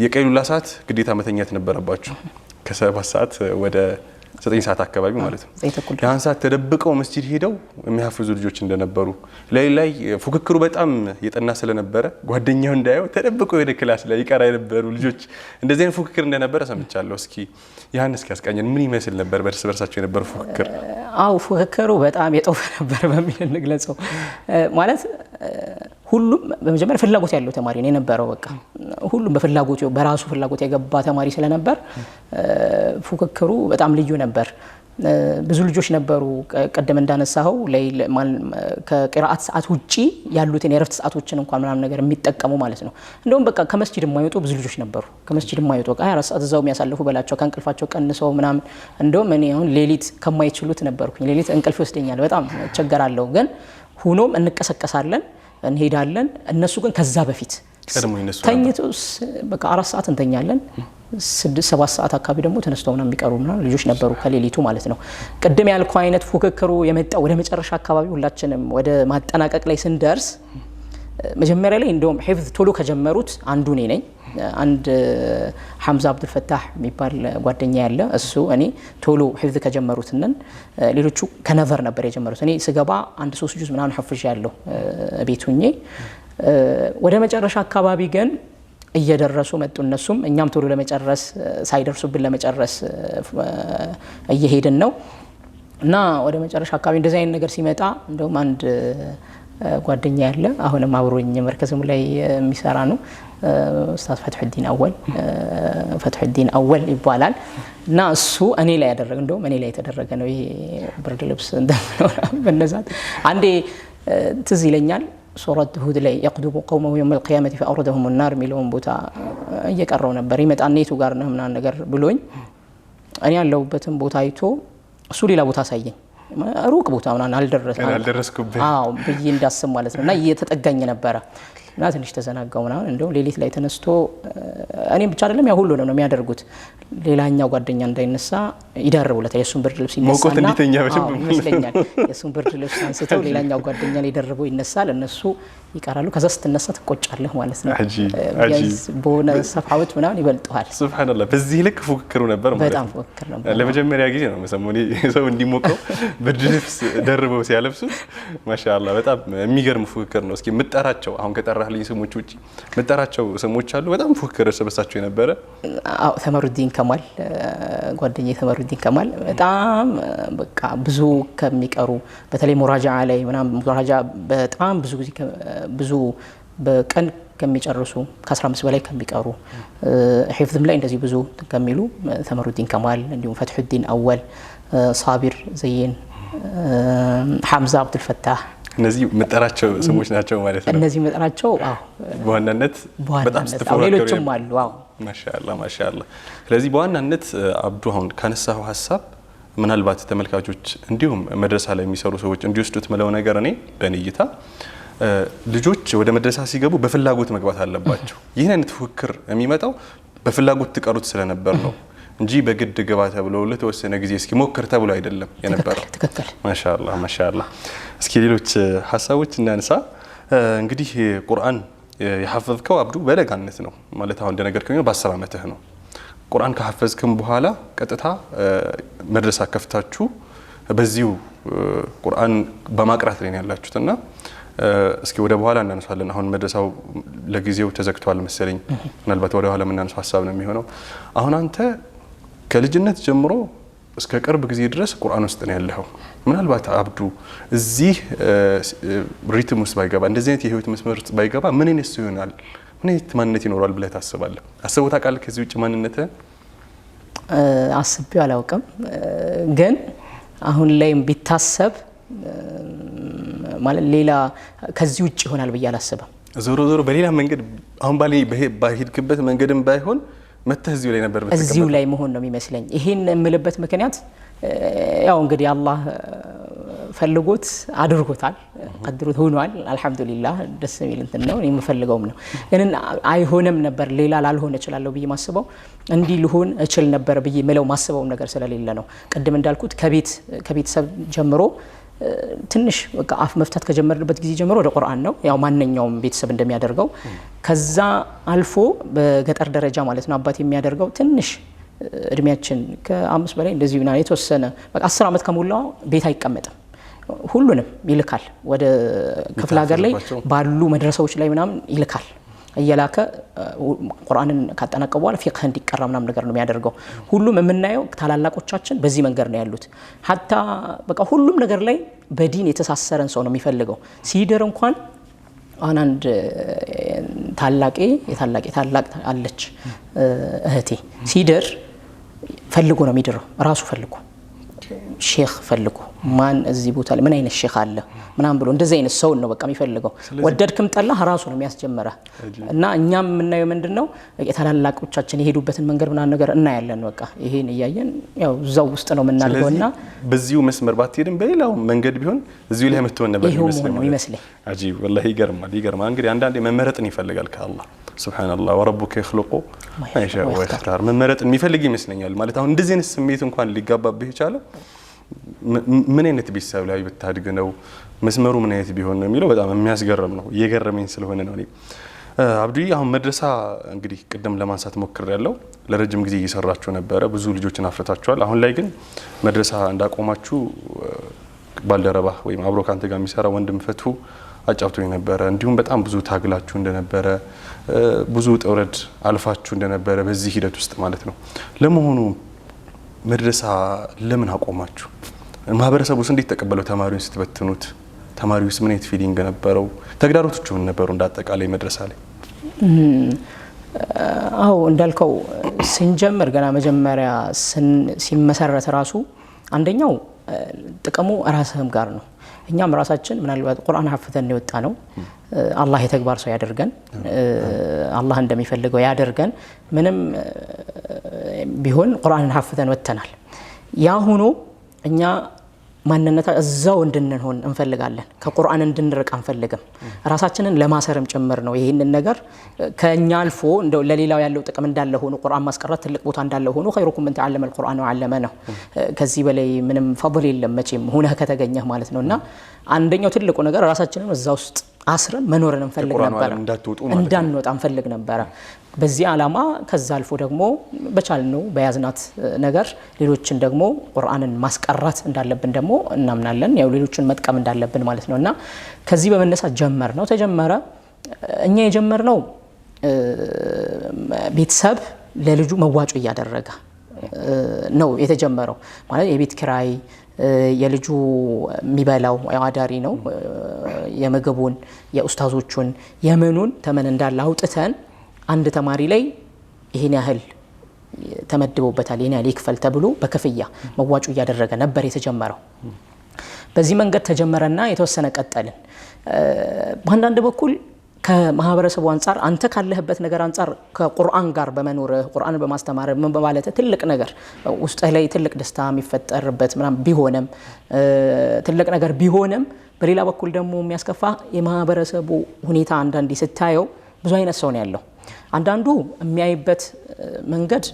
Speaker 1: የቀይሉላ ሰዓት ግዴታ መተኛት ነበረባችሁ። ከ7 ሰዓት ወደ 9 ሰዓት አካባቢ ማለት ነው። ያን ሰዓት ተደብቀው መስጂድ ሄደው የሚያፍዙ ልጆች እንደነበሩ ላይ ፉክክሩ በጣም የጠና ስለነበረ ጓደኛው እንዳየው ተደብቀው ወደ ክላስ ላይ ይቀራ የነበሩ ልጆች እንደዚህ አይነት ፉክክር እንደነበረ ሰምቻለሁ። እስኪ ያን እስኪ ያስቃኘን ምን ይመስል ነበር በእርስ በርሳቸው የነበረ ፉክክር?
Speaker 3: አው ፉክክሩ በጣም የጦፈ ነበር በሚል እንግለጸው። ማለት ሁሉም በመጀመሪያ ፍላጎት ያለው ተማሪ ነው የነበረው። በቃ ሁሉም በፍላጎቱ በራሱ ፍላጎት የገባ ተማሪ ስለነበር ፉክክሩ በጣም ልዩ ነበር። ብዙ ልጆች ነበሩ ቀደም እንዳነሳው ከቂራአት ሰዓት ውጪ ያሉትን የረፍት ሰዓቶችን እንኳን ምናምን ነገር የሚጠቀሙ ማለት ነው። እንደውም በቃ ከመስጂድ የማይወጡ ብዙ ልጆች ነበሩ። ከመስጂድ የማይወጡ በቃ 24 ሰዓት እዛው የሚያሳልፉ በላቸው ከእንቅልፋቸው ቀንሰው ምናምን። እንደውም እኔ አሁን ሌሊት ከማይችሉት ነበርኩኝ። ሌሊት እንቅልፍ ይወስደኛል፣ በጣም እቸገራለሁ። ግን ሆኖም እንቀሰቀሳለን፣ እንሄዳለን። እነሱ ግን ከዛ በፊት ተኝቶስ በቃ 4 ሰዓት እንተኛለን። 6-7 ሰዓት አካባቢ ደግሞ ተነስተው ምናምን የሚቀሩ ልጆች ነበሩ ከሌሊቱ ማለት ነው። ቅድም ያልኩ አይነት ፉክክሩ የመጣው ወደ መጨረሻ አካባቢ ሁላችንም ወደ ማጠናቀቅ ላይ ስንደርስ መጀመሪያ ላይ እንደውም ሒፍዝ ቶሎ ከጀመሩት አንዱ እኔ ነኝ። አንድ ሐምዛ አብዱል ፈታህ የሚባል ጓደኛ ያለ እሱ እኔ ቶሎ ሒፍዝ ከጀመሩት ነን። ሌሎቹ ከነቨር ነበር የጀመሩት። እኔ ስገባ 1-3 ጁዝ ምናምን ሐፍዥ ያለው ቤቱኜ ወደ መጨረሻ አካባቢ ግን እየደረሱ መጡ እነሱም። እኛም ቶሎ ለመጨረስ ሳይደርሱብን ለመጨረስ እየሄድን ነው እና ወደ መጨረሻ አካባቢ እንደዚህ አይነት ነገር ሲመጣ እንደውም አንድ ጓደኛ ያለ አሁንም አብሮኝ መርከዝሙ ላይ የሚሰራ ነው ኡስታዝ ፈትሑዲን አወል ይባላል እና እሱ እኔ ላይ ያደረገ እንደውም እኔ ላይ የተደረገ ነው። ይሄ ብርድ ልብስ እንደምነው በነዛት አንዴ ትዝ ይለኛል ሱረት ሁድ ላይ يقدم قومه يوم القيامة فأوردهم النار ሚለውን ቦታ እየቀረው ነበር። ይመጣና የቱ ጋር ነህ ምናምን ነገር ብሎኝ እኔ ያለሁበትን ቦታ አይቶ እሱ ሌላ ቦታ አሳየኝ። ሩቅ ቦታ ምናምን አልደረስኩበት ብዬ እንዳስብ ማለት ነው። እና እየተጠጋኝ ነበረ እና ትንሽ ተዘናጋው ምናምን። እንደው ሌሊት ላይ ተነስቶ እኔም ብቻ አይደለም ያ ሁሉ ነው የሚያደርጉት። ሌላኛው ጓደኛ እንዳይነሳ ይደርቡለታል። የሱን ብርድ ልብስ ይነሳና ይመስለኛል የሱን ብርድ ልብስ አንስተው ሌላኛው ጓደኛ ላይ ደርበው ይነሳል። እነሱ ይቀራሉ። ከዛ ስትነሳ ትቆጫለህ ማለት ነው። በሆነ ሰፋውት ምናምን ይበልጠዋል።
Speaker 1: ሱብሃንአላህ። በዚህ ልክ ፉክክሩ ነበር ማለት ነው።
Speaker 3: በጣም ፉክክር ነበር።
Speaker 1: ለመጀመሪያ ጊዜ ነው መሰሞኒ ሰው እንዲሞቀው ብርድ ልብስ ደርበው ሲያለብሱት ማሻአላህ በጣም የሚገርም ፉክክር ነው። እስኪ ምጠራቸው አሁን ከጠራህልኝ ስሞች ውጪ ምጠራቸው ስሞች አሉ በጣም ፉክክር ሰበሳቸው የነበረ?
Speaker 3: አዎ ተመሩዲን ከማል ጓደኛዬ ተመሩዲን ከማል በጣም በቃ ብዙ ከሚቀሩ በተለይ ሙራጃዓ ላይ ምናምን ሙራጃ በጣም ብዙ በቀን ከሚጨርሱ ከ15 በላይ ከሚቀሩ ሒፍዝም ላይ እንደዚህ ብዙ ከሚሉ ተመሩዲን ከማል እንዲሁም ፈትሑዲን አወል፣ ሳቢር ዘይን፣ ሐምዛ አብዱል ፈታህ
Speaker 1: እነዚህ መጠራቸው ስሞች ናቸው ማለት ነው።
Speaker 3: እነዚህ መጠራቸው
Speaker 1: በዋናነት በጣም ስትፎካከሩ
Speaker 3: ሌሎችም አሉ።
Speaker 1: ማሻአላህ። ስለዚህ በዋናነት አብዱ አሁን ካነሳው ሐሳብ ምናልባት ተመልካቾች እንዲሁም መድረሳ ላይ የሚሰሩ ሰዎች እንዲወስዱት መለው ነገር እኔ በንይታ ልጆች ወደ መድረሳ ሲገቡ በፍላጎት መግባት አለባቸው። ይህን አይነት ፉክክር የሚመጣው በፍላጎት ትቀሩት ስለነበር ነው እንጂ በግድ ግባ ተብሎ ለተወሰነ ጊዜ እስኪ ሞክር ተብሎ አይደለም የነበረው።
Speaker 3: ትክክል።
Speaker 1: ማሻአላህ። እስኪ ሌሎች ሐሳቦች እናንሳ። እንግዲህ ቁርአን የሐፈዝከው አብዱ በለጋነት ነው ማለት አሁን እንደነገርከኝ በ10 ዓመትህ ነው። ቁርአን ከሐፈዝክም በኋላ ቀጥታ መድረሳ ከፍታችሁ በዚሁ ቁርአን በማቅራት ላይ ያላችሁትና እስኪ ወደ በኋላ እናነሳለን። አሁን መድረሳው ለጊዜው ተዘግቷል መሰለኝ። ምናልባት ወደ ኋላ የምናነሳው ሐሳብ ነው የሚሆነው። አሁን አንተ ከልጅነት ጀምሮ እስከ ቅርብ ጊዜ ድረስ ቁርአን ውስጥ ነው ያለኸው። ምናልባት አብዱ እዚህ ሪትም ውስጥ ባይገባ እንደዚህ አይነት የህይወት መስመር ውስጥ ባይገባ ምን አይነት ይሆናል? ምን አይነት ማንነት ይኖራል ብለህ ታስባለህ? አስበው ታውቃለህ? ከዚህ ውጭ ማንነት
Speaker 3: አስቤው አላውቅም። ግን አሁን ላይም ቢታሰብ ማለት ሌላ ከዚህ ውጭ ይሆናል ብዬ አላስብም።
Speaker 1: ዞሮ በሌላ መንገድ አሁን ባልሄድክበት መንገድም ባይሆን መተህ እዚሁ ላይ ነበር
Speaker 3: የምትቀበለው። እዚሁ ላይ መሆን ነው የሚመስለኝ። ይሄን የምልበት ምክንያት ያው እንግዲህ አላህ ፈልጎት አድርጎታል፣ ቀድሮት ሆኗል። አልহামዱሊላህ ደስ የሚል እንትን ነው። እኔ የምፈልገውም ነው። ግን አይሆንም ነበር ሌላ ላልሆነ እችላለሁ ብዬ ማስበው እንዲህ ልሆን እችል ነበር ብዬ ምለው ማስበውም ነገር ስለሌለ ነው። ቅድም እንዳልኩት ከቤተሰብ ጀምሮ ትንሽ በቃ አፍ መፍታት ከጀመርንበት ጊዜ ጀምሮ ወደ ቁርአን ነው ያው ማንኛውም ቤተሰብ እንደሚያደርገው። ከዛ አልፎ በገጠር ደረጃ ማለት ነው አባት የሚያደርገው ትንሽ እድሜያችን ከ5 በላይ እንደዚህ ቢና የተወሰነ በቃ 10 ዓመት ከሞላው ቤት አይቀመጥም ሁሉንም ይልካል ወደ ክፍለ ሀገር ላይ ባሉ መድረሳዎች ላይ ምናምን ይልካል እየላከ ቁርአንን ካጠናቀቁ በኋላ ፊቅህ እንዲቀራ ምናምን ነገር ነው የሚያደርገው ሁሉም የምናየው ታላላቆቻችን በዚህ መንገር ነው ያሉት ሐታ በቃ ሁሉም ነገር ላይ በዲን የተሳሰረን ሰው ነው የሚፈልገው ሲደር እንኳን አንድ ታላቅ አለች እህቴ ሲደር ፈልጎ ነው የሚድረው ራሱ ፈልጎ ሼክ ፈልጎ ማን እዚህ ቦታ ላይ ምን አይነት ሼክ አለ ምናምን ብሎ እንደዚህ አይነት ሰው ነው በቃ የሚፈልገው ወደድክም ጠላህ ራሱ ነው የሚያስጀምረው እና እኛም የምናየው ምንድነው የታላላቆቻችን የሄዱበትን መንገድ ምናምን ነገር እናያለን በቃ ይሄን እያየን ያው እዛው ውስጥ ነው የምናልገውና
Speaker 1: በዚሁ መስመር ባትሄድም በሌላው መንገድ ቢሆን እዚሁ ላይ መተው ነበር
Speaker 3: ይመስለኝ
Speaker 1: አጂብ ወላሂ ይገርማል እንግዲህ አንዳንዴ መመረጥን ይፈልጋል ከአላህ ሱብሃንአላህ ወረቡከ ይخلቁ ማይሻ ወይختار መመረጥን የሚፈልግ ይመስለኛል ማለት አሁን እንደዚህ አይነት ስሜት እንኳን ሊጋባብህ ይቻላል ምን አይነት ቤተሰብ ላይ ብታድግ ነው መስመሩ ምን አይነት ቢሆን ነው የሚለው በጣም የሚያስገርም ነው እየገረመኝ ስለሆነ ነው እኔ አብዱይ አሁን መድረሳ እንግዲህ ቀደም ለማንሳት ሞክሬያለሁ ለረጅም ጊዜ እየሰራችሁ ነበረ ብዙ ልጆችን አፍርታችኋል አሁን ላይ ግን መድረሳ እንዳቆማችሁ ባልደረባ ወይም አብሮ ካንተ ጋር የሚሰራ ወንድም ፈቱ አጫውቶኝ ነበረ እንዲሁም በጣም ብዙ ታግላችሁ እንደነበረ ብዙ ጥውረድ አልፋችሁ እንደነበረ በዚህ ሂደት ውስጥ ማለት ነው ለመሆኑ መድረሳ ለምን አቆማችሁ ማህበረሰቡስ እንዴት ተቀበለው ተማሪውን ስትበትኑት ተማሪውስ ምን አይነት ፊሊንግ ነበረው ተግዳሮቶች ምን ነበሩ እንዳጠቃላይ መድረሳ ላይ
Speaker 3: አው እንዳልከው ስንጀምር ገና መጀመሪያ ሲመሰረት ራሱ አንደኛው ጥቅሙ ራስህም ጋር ነው እኛም ራሳችን ምናልባት ቁርአን ሐፍዘን የወጣ ነው አላህ የተግባር ሰው ያደርገን አላህ እንደሚፈልገው ያደርገን ምንም ቢሆን ቁርአንን ሐፍዘን ወጥተናል ያ ሆኖ እኛ ማንነታ እዛው እንድንሆን እንፈልጋለን ከቁርአን እንድንርቅ አንፈልግም ራሳችንን ለማሰርም ጭምር ነው ይሄንን ነገር ከኛ አልፎ እንደው ለሌላው ያለው ጥቅም እንዳለ ሆኖ ቁርአን ማስቀራት ትልቅ ቦታ እንዳለ ሆኖ خيركم من تعلم القرآن وعلمه ነው ከዚህ በላይ ምንም ፈضል የለም መቼም ሆነ ከተገኘህ ማለት ነውና አንደኛው ትልቁ ነገር ራሳችንን እዛው ውስጥ አስረን መኖርን እንፈልግ ነበር እንዳንወጣ እንፈልግ ነበር በዚህ ዓላማ ከዛ አልፎ ደግሞ በቻልነው በያዝናት ነገር ሌሎችን ደግሞ ቁርአንን ማስቀራት እንዳለብን ደግሞ እናምናለን ያው ሌሎችን መጥቀም እንዳለብን ማለት ነውና ከዚህ በመነሳት ተጀመረ እኛ የጀመርነው ቤተሰብ ለልጁ መዋጮ ያደረገ ነው የተጀመረው ማለት የቤት ኪራይ የልጁ የሚበላው አዳሪ ነው የምግቡን የኡስታዞቹን የመኑን ተመን እንዳለ አውጥተን አንድ ተማሪ ላይ ይሄን ያህል ተመድቦበታል ይሄን ያህል ይክፈል ተብሎ በከፍያ መዋጮ ያደረገ ነበር የተጀመረው በዚህ መንገድ ተጀመረና የተወሰነ ቀጠልን በአንዳንድ በኩል ከማህበረሰቡ አንፃር አንተ ካለህበት ነገር አንፃር ከቁርአን ጋር በመኖር ቁርአን በማስተማር ምን በማለት ትልቅ ነገር ውስጥ ላይ ትልቅ ደስታ የሚፈጠርበት ምናም ቢሆንም ትልቅ ነገር ቢሆንም በሌላ በኩል ደግሞ የሚያስከፋ የማህበረሰቡ ሁኔታ አንዳንዴ ስታየው ብዙ አይነት ሰው ነው ያለው አንዳንዱ የሚያይበት መንገድ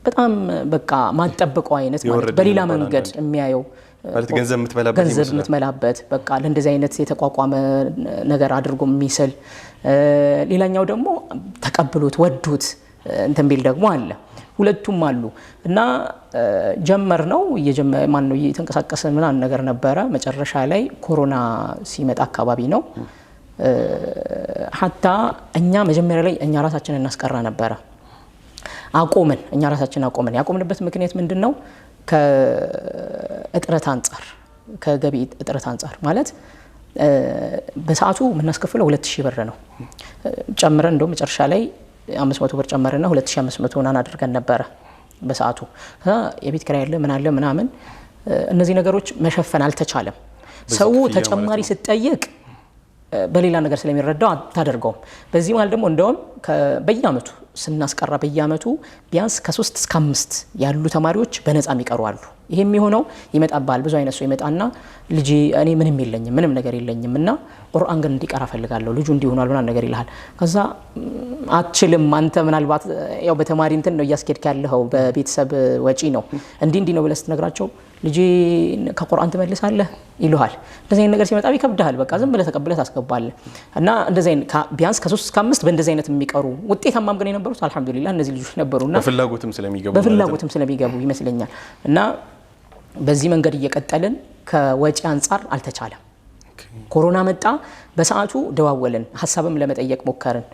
Speaker 3: በጣም በቃ ማጠብቀው አይነት ማለት በሌላ መንገድ የሚያየው
Speaker 1: ማለት ገንዘብ
Speaker 3: ምትመላበት በቃ ለእንደዚህ አይነት የተቋቋመ ነገር አድርጎ የሚስል ሌላኛው ደግሞ ተቀብሎት ወዱት እንትን ቢል ደግሞ አለ ሁለቱም አሉ እና ጀመር ነው እየተንቀሳቀሰ ምናምን ነገር ነበረ መጨረሻ ላይ ኮሮና ሲመጣ አካባቢ ነው ሐታ እኛ መጀመሪያ ላይ እኛ ራሳችንን እናስቀራ ነበር አቆምን እኛ ራሳችንን አቆምን ያቆምንበት ምክንያት ምንድነው ከእጥረት አንፃር ከገቢ እጥረት አንፃር ማለት በሰዓቱ ምናስከፍለው 2000 ብር ነው ጨምረን እንደው መጨረሻ ላይ 500 ብር ጨመረና 2500 ሆናን አድርገን ነበር በሰዓቱ የቤት ኪራይ ያለ ምን አለ ምናምን እነዚህ ነገሮች መሸፈን አልተቻለም ሰው ተጨማሪ ሲጠየቅ በሌላ ነገር ስለሚረዳው ታደርገው በዚህ ማለት ደግሞ እንደውም በየአመቱ ስናስቀራ በየአመቱ ቢያንስ ከ3 እስከ 5 ያሉ ተማሪዎች በነፃ የሚቀሩ አሉ ይሄ የሚሆነው ይመጣባል ብዙ አይነት ሰው ይመጣና ልጅ እኔ ምንም ነገር የለኝምና ቁርአን ግን እንዲቀራ ፈልጋለሁ ልጁ እንዲሆናል ምናምን ነገር ይልሃል ከዛ አትችልም አንተ ምናልባት ያው በተማሪ እንትን ነው ያስኬድክ ያለው በቤተሰብ ወጪ ነው እንዲ ነው ብለስ ተነግራቸው ልጅ ከቁርአን ተመልሳለህ ይሉሃል። እንደዚህ አይነት ነገር ሲመጣ ይከብዳል። በቃ ዝም ብለህ ተቀብለህ ታስገባለህ። እና እንደዚህ አይነት ቢያንስ ከ3 እስከ 5 በእንደዚህ አይነት የሚቀሩ ውጤታማም ግን የነበሩት አልሐምዱሊላህ እነዚህ ልጆች ነበሩና በፍላጎትም ስለሚገቡ ይመስለኛል። እና በዚህ መንገድ እየቀጠልን ከወጪ አንፃር አልተቻለም። ኮሮና መጣ። በሰዓቱ ደዋወልን፣ ሀሳብም ለመጠየቅ ሞከርን።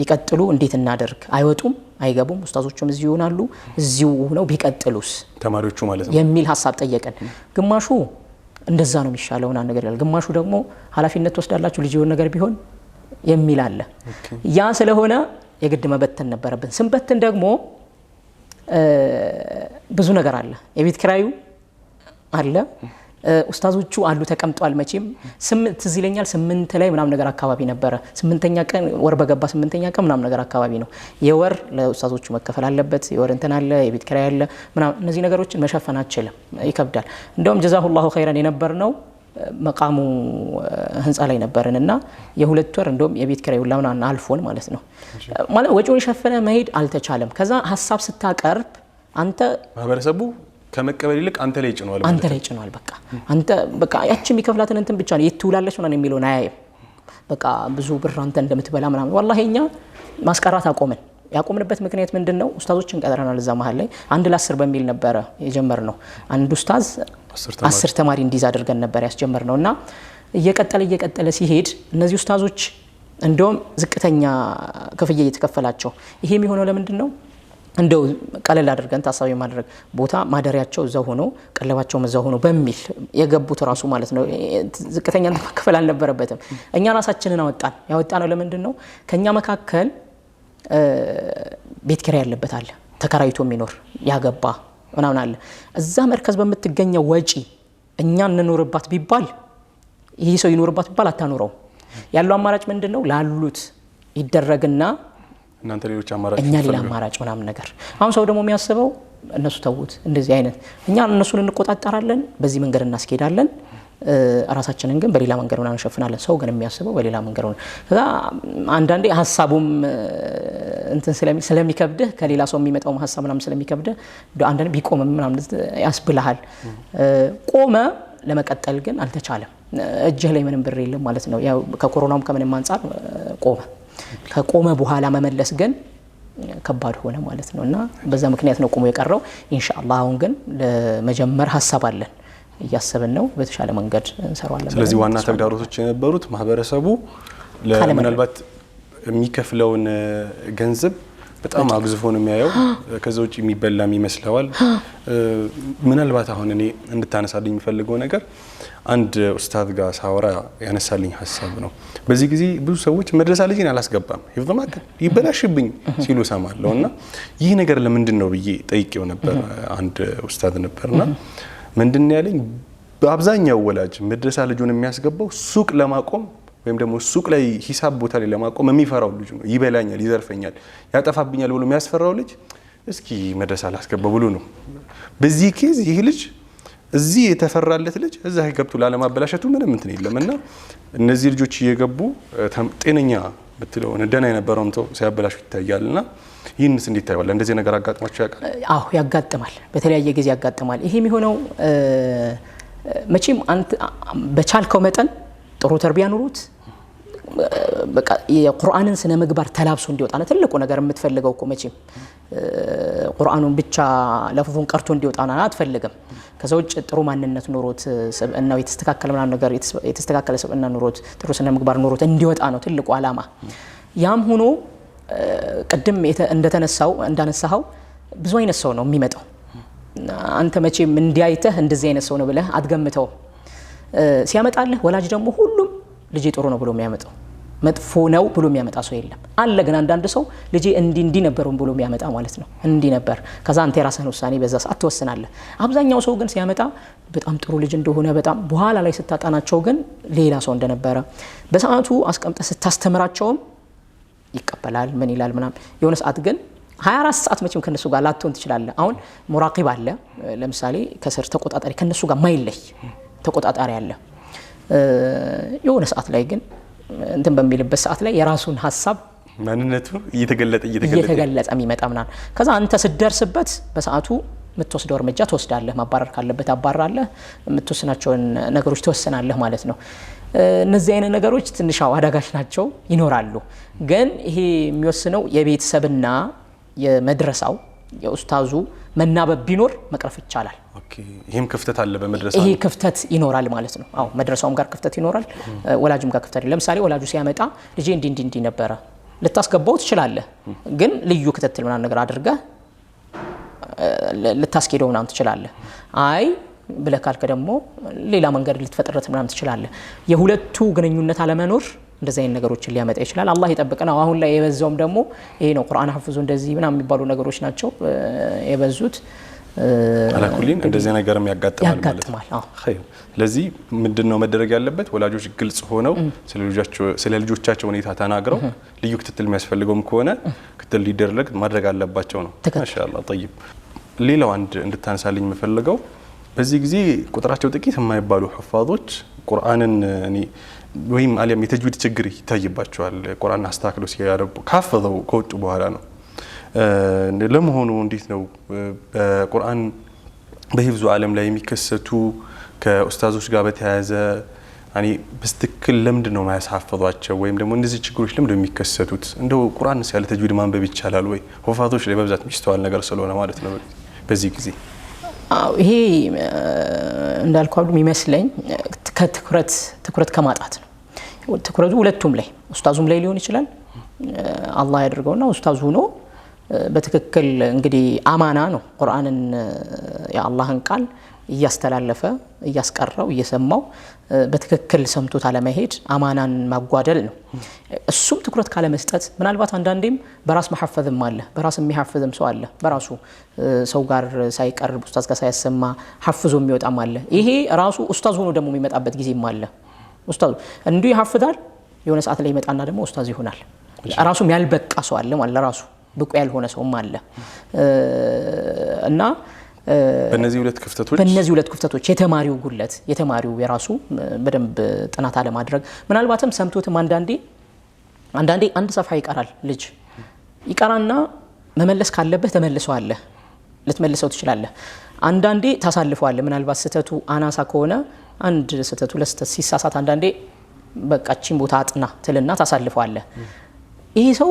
Speaker 3: ይቀጥሉ እንዴት እናደርግ? አይወጡም አይገቡም፣ ኡስታዞቹም እዚሁ ይሆናሉ፣ እዚሁ ነው ቢቀጥሉስ
Speaker 1: ተማሪዎቹ ማለት ነው
Speaker 3: የሚል ሀሳብ ጠየቀን። ግማሹ እንደዛ ነው የሚሻለውና ነገር ይላል፣ ግማሹ ደግሞ ኃላፊነት ትወስዳላችሁ ልጅ የሆነ ነገር ቢሆን የሚል አለ። ያ ስለሆነ የግድ መበተን ነበረብን። ስንበትን ደግሞ ብዙ ነገር አለ። የቤት ኪራዩ አለ፣ ኡስታዞቹ አሉ ተቀምጧል። መቼም ትዝ ይለኛል 8 ላይ ምናምን ነገር አካባቢ ነበረ። 8ኛ ቀን ወር በገባ 8ኛ ቀን ምናምን ነገር አካባቢ ነው። የወር ለኡስታዞቹ መከፈል አለበት፣ የወር እንትን አለ፣ የቤት ኪራይ አለ ምናምን። እነዚህ ነገሮችን መሸፈን አችልም፣ ይከብዳል። እንደውም ጀዛሁላሁ ኸይራን የነበርነው መቃሙ ህንፃ ላይ ነበርንና የ2 ወር እንደውም የቤት ኪራይ ሁላ ምናምን አልፎን ማለት ነው። ማለት ወጪውን ሸፈነ መሄድ አልተቻለም። ከዛ ሀሳብ ስታቀርብ አንተ
Speaker 1: ማህበረሰቡ ከመቀበል ይልቅ አንተ ላይ ጭኗል። በቃ ያቺ የሚከፍላትን እንትን ብቻ ነው የትውላለች ምናምን የሚለውን አያይም። በቃ ብዙ ብር አንተ እንደምትበላ ምናምን። ወላሂ እኛ ማስቀራት አቆምን። ያቆምንበት ምክንያት ምንድነው? ኡስታዞችን ቀጥረናል። እዛ መሀል ላይ 1 ለ10 በሚል ነበረ የጀመርነው። አንድ ኡስታዝ 10 ተማሪ እንዲይዝ አድርገን ነበር ያስጀመርነው። እና እየቀጠለ ሲሄድ እነዚህ ኡስታዞች እንደውም ዝቅተኛ ክፍያ እየተከፈላቸው፣ ይሄ የሚሆነው ለምንድን ነው? እንደው ቀለል አድርገን ታሳቢ ማድረግ ቦታ ማደሪያቸው እዛው ሆኖ ቀለባቸው እዛው ሆኖ በሚል የገቡት ራሱ ማለት ነው። ዝቅተኛ ክፍል አልነበረበትም። እኛ ራሳችንን ያወጣነው ለምንድን ነው? ከኛ መካከል ቤት ኪራይ ያለበት አለ፣ ተከራይቶ የሚኖር ያገባ ምናምን አለ። እዛ መርከዝ በምትገኘው ወጪ እኛ እንኖርባት ቢባል ይሄ ሰው ይኖርባት ቢባል አታኖረው። ያለው አማራጭ ምንድን ነው? ላሉት ይደረግና እናንተ ሌሎች
Speaker 3: እኛ ሌላ አማራጭ ምናምን ነገር። አሁን ሰው ደግሞ የሚያስበው እነሱ ተውት እንደዚህ አይነት እኛ እነሱን እንቆጣጠራለን፣ በዚህ መንገድ እናስኬዳለን፣ ራሳችንን ግን በሌላ መንገድ ምናምን እንሸፍናለን። ሰው ግን የሚያስበው በሌላ መንገድ ነው። ከዛ አንዳንዴ ሀሳቡም እንትን ስለሚከብድህ ከሌላ ሰው የሚመጣው ሀሳብ ምናምን ስለሚከብድህ አንዳንዴ ቢቆም ምናምን ያስብልሃል። ቆመ፣ ለመቀጠል ግን አልተቻለም። እጅህ ላይ ምንም ብር የለም ማለት ነው። ያው ከኮሮናም ከምንም አንፃር ቆመ። ከቆመ በኋላ መመለስ ግን ከባድ ሆነ ማለት ነው። እና በዛ ምክንያት ነው ቆሞ የቀረው። ኢንሻአላህ አሁን ግን ለመጀመር ሀሳብ አለን፣ እያሰብን ነው። በተሻለ መንገድ እንሰራዋለን።
Speaker 1: ስለዚህ ዋና ተግዳሮቶች የነበሩት ማህበረሰቡ ምናልባት የሚከፍለውን ገንዘብ በጣም አግዝፎ ነው የሚያየው። ከዛ ውጪ የሚበላም ይመስለዋል። ምናልባት አሁን እኔ እንድታነሳልኝ የሚፈልገው ነገር አንድ ኡስታዝ ጋር ሳወራ ያነሳልኝ ሀሳብ ነው። በዚህ ጊዜ ብዙ ሰዎች መድረሳ ልጅን አላስገባም ሂፍዝ ማከል ይበላሽብኝ ሲሉ ሰማለሁ። እና ይህ ነገር ለምንድን ነው ብዬ ጠይቄው ነበር። አንድ ኡስታዝ ነበርና ምንድን ያለኝ በአብዛኛው ወላጅ መድረሳ ልጁን የሚያስገባው ሱቅ ለማቆም ወይም ደግሞ ሱቅ ላይ ሂሳብ ቦታ ላይ ለማቆም የሚፈራው ልጅ ነው። ይበላኛል፣ ይዘርፈኛል፣ ያጠፋብኛል ብሎ የሚያስፈራው ልጅ እስኪ መድረሳ ላስገባ ብሎ ነው። በዚህ ኬዝ ይህ ልጅ እዚህ የተፈራለት ልጅ እዛ ገብቶ ላለማበላሸቱ ምንም እንትን የለምና እነዚህ ልጆች እየገቡ ጤነኛ ብትለው ደህና የነበረውን ተው ሲያበላሹ ይታያልና ይህንስ እንዴት ታያለህ? እንደዚህ ነገር አጋጥሟቸው ያውቃል?
Speaker 3: አዎ ያጋጥማል፣ በተለያየ ጊዜ ያጋጥማል። ይሄ የሚሆነው መቼም አንተ በቻልከው መጠን ጥሩ ተርቢያ ኑሩት፣ በቃ የቁርአንን ስነ ምግባር ተላብሶ እንዲወጣ ነው ትልቁ ነገር የምትፈልገው እኮ። መቼም ቁርአኑን ብቻ ለፉፉን ቀርቶ እንዲወጣ ነው አትፈልግም። ከዛ ውጭ ጥሩ ማንነት ኑሮት ስብዕናው የተስተካከለ ምናምን ነገር የተስተካከለ ስብዕና ኑሮት ጥሩ ስነ ምግባር ኑሮት እንዲወጣ ነው ትልቁ ዓላማ። ያም ሆኖ ቅድም እንዳነሳኸው ብዙ አይነት ሰው ነው የሚመጣው። አንተ መቼም እንዲያይተህ እንደዚህ አይነት ሰው ነው ብለህ አትገምተው። ሲያመጣልህ ወላጅ ደግሞ ሁሉም ልጄ ጥሩ ነው ብሎ የሚያመጣው መጥፎ ነው ብሎ የሚያመጣ ሰው የለም። አለ ግን አንዳንድ ሰው ልጄ እንዲህ ነበር ብሎ የሚያመጣ ማለት ነው። እንዲህ ነበር። ከዛ አንተ የራስህን ውሳኔ በዛ ሰዓት ትወስናለህ። አብዛኛው ሰው ግን ሲያመጣ በጣም ጥሩ ልጅ እንደሆነ በጣም በኋላ ላይ ስታጣናቸው ግን ሌላ ሰው እንደነበረ በሰዓቱ አስቀምጠህ ስታስተምራቸውም ይቀበላል ምን ይላል ምናምን። የሆነ ሰዓት ግን 24 ሰዓት መቼም ከነሱ ጋር ላትሆን ትችላለህ። አሁን ሙራቂብ አለ ለምሳሌ ከስር ተቆጣጣሪ ከነሱ ጋር ማይለይ ተቆጣጣሪ አለ። የሆነ ሰዓት ላይ ግን እንትን በሚልበት ሰዓት ላይ የራሱን ሐሳብ
Speaker 1: ማንነቱ እየተገለጠ የሚመጣ ምናምን።
Speaker 3: ከዛ አንተ ስትደርስበት በሰዓቱ የምትወስደው እርምጃ ትወስዳለህ። ማባረር ካለበት አባራለህ፣ የምትወስናቸውን ነገሮች ትወስናለህ ማለት ነው። እነዚህ አይነት ነገሮች ትንሽ አዳጋች ናቸው ይኖራሉ። ግን ይሄ የሚወስነው የቤተሰብና የመድረሳው የኡስታዙ መናበብ ቢኖር መቅረፍ ይቻላል።
Speaker 1: ኦኬ ይሄም ክፍተት አለ በመድረሳው
Speaker 3: ይሄ ክፍተት ይኖራል ማለት ነው። አዎ መድረሳውም ጋር ክፍተት ይኖራል፣ ወላጁም ጋር ክፍተት። ለምሳሌ ወላጁ ሲያመጣ ልጄ እንዲ ነበረ ልታስገባው ትችላለህ፣ ግን ልዩ ክትትል ምናምን ነገር አድርገህ ልታስኬደው ምናምን ትችላለህ። አይ ብለህ ካልከ ደግሞ ሌላ መንገድ ልትፈጥረት ምናምን ትችላለህ። የሁለቱ ግንኙነት አለመኖር እንደዚህ አይነት ነገሮችን ሊያመጣ ይችላል። አላህ ይጠብቀን። አሁን ላይ የበዛውም ደግሞ ይሄ ነው። ቁርአን ሐፍዙ እንደዚህ ምናምን የሚባሉ ነገሮች ናቸው የበዙት።
Speaker 1: አላኩሊን እንደዚህ ነገርም ያጋጥማል ማለት ነው። ኸይር ለዚህ ምንድነው መደረግ ያለበት? ወላጆች ግልጽ ሆነው ስለ ልጆቻቸው ሁኔታ ተናግረው ልዩ ክትትል የሚያስፈልገውም ከሆነ ክትትል ሊደረግ ማድረግ አለባቸው ነው። ማሻአላህ ጠይብ። ሌላው አንድ እንድታነሳልኝ የምፈልገው በዚህ ጊዜ ቁጥራቸው ጥቂት የማይባሉ ሑፋዞች ቁርአንን ወይም አሊያም የተጅዊድ ችግር ይታይባቸዋል። ቁርአን አስተካክለው ሲያረቡ ካፈዘው ከወጡ በኋላ ነው። ለመሆኑ እንዴት ነው በቁርአን በሂፍዙ ዓለም ላይ የሚከሰቱ ከኡስታዞች ጋር በተያያዘ በስትክክል ለምንድን ነው ማያሳፈዟቸው? ወይም ደግሞ እነዚህ ችግሮች ለምንድን ነው የሚከሰቱት? እንደው ቁርአን ያለ ተጅዊድ ማንበብ ይቻላል ወይ? ሑፋዞች ላይ በብዛት የሚስተዋል ነገር ስለሆነ ማለት ነው በዚህ ጊዜ።
Speaker 3: ይሄ እንዳልኳሉ የሚመስለኝ ትኩረት ከማጣት ነው። ትኩረቱ ሁለቱም ላይ ኡስታዙም ላይ ሊሆን ይችላል። አላህ ያድርገውና ኡስታዙ ሆኖ በትክክል እንግዲህ አማና ነው ቁርአንን የአላህን ቃል እያስተላለፈ እያስቀረው እየሰማው በትክክል ሰምቶት አለመሄድ አማናን ማጓደል ነው። እሱም ትኩረት ካለ መስጠት ምናልባት አንዳንዴም በራስ መሐፈዝም አለ፣ በራስ የሚሐፍዝም ሰው አለ። በራሱ ሰው ጋር ሳይቀርብ ኡስታዝ ጋር ሳያሰማ ሐፍዞ የሚወጣም አለ። ይሄ ራሱ ኡስታዝ ሆኖ ደግሞ የሚመጣበት ጊዜም አለ። ኡስታዝ እንዲሁ ይሐፍዛል፣ የሆነ ሰዓት ላይ ይመጣና ደግሞ ኡስታዝ ይሆናል። ራሱም ያልበቃ ሰው አለ ማለት ለራሱ ብቁ ያልሆነ ሰውም አለ እና
Speaker 1: በእነዚህ ሁለት ክፍተቶች
Speaker 3: የተማሪው ጉለት የተማሪው የራሱ በደንብ ጥናት አለማድረግ ምናልባትም ሰምቶትም አንዳንዴ አንድ ሰፋ ይቀራል። ልጅ ይቀራና መመለስ ካለበት ተመልሰዋለህ፣ ልትመልሰው ትችላለህ። አንዳንዴ ታሳልፈዋለህ። ምናልባት ስተቱ አናሳ ከሆነ አንድ ስተቱ ለስተት ሲሳሳት አንዳንዴ በቃችን ቦታ አጥና ትልና ታሳልፈዋለህ። ይሄ ሰው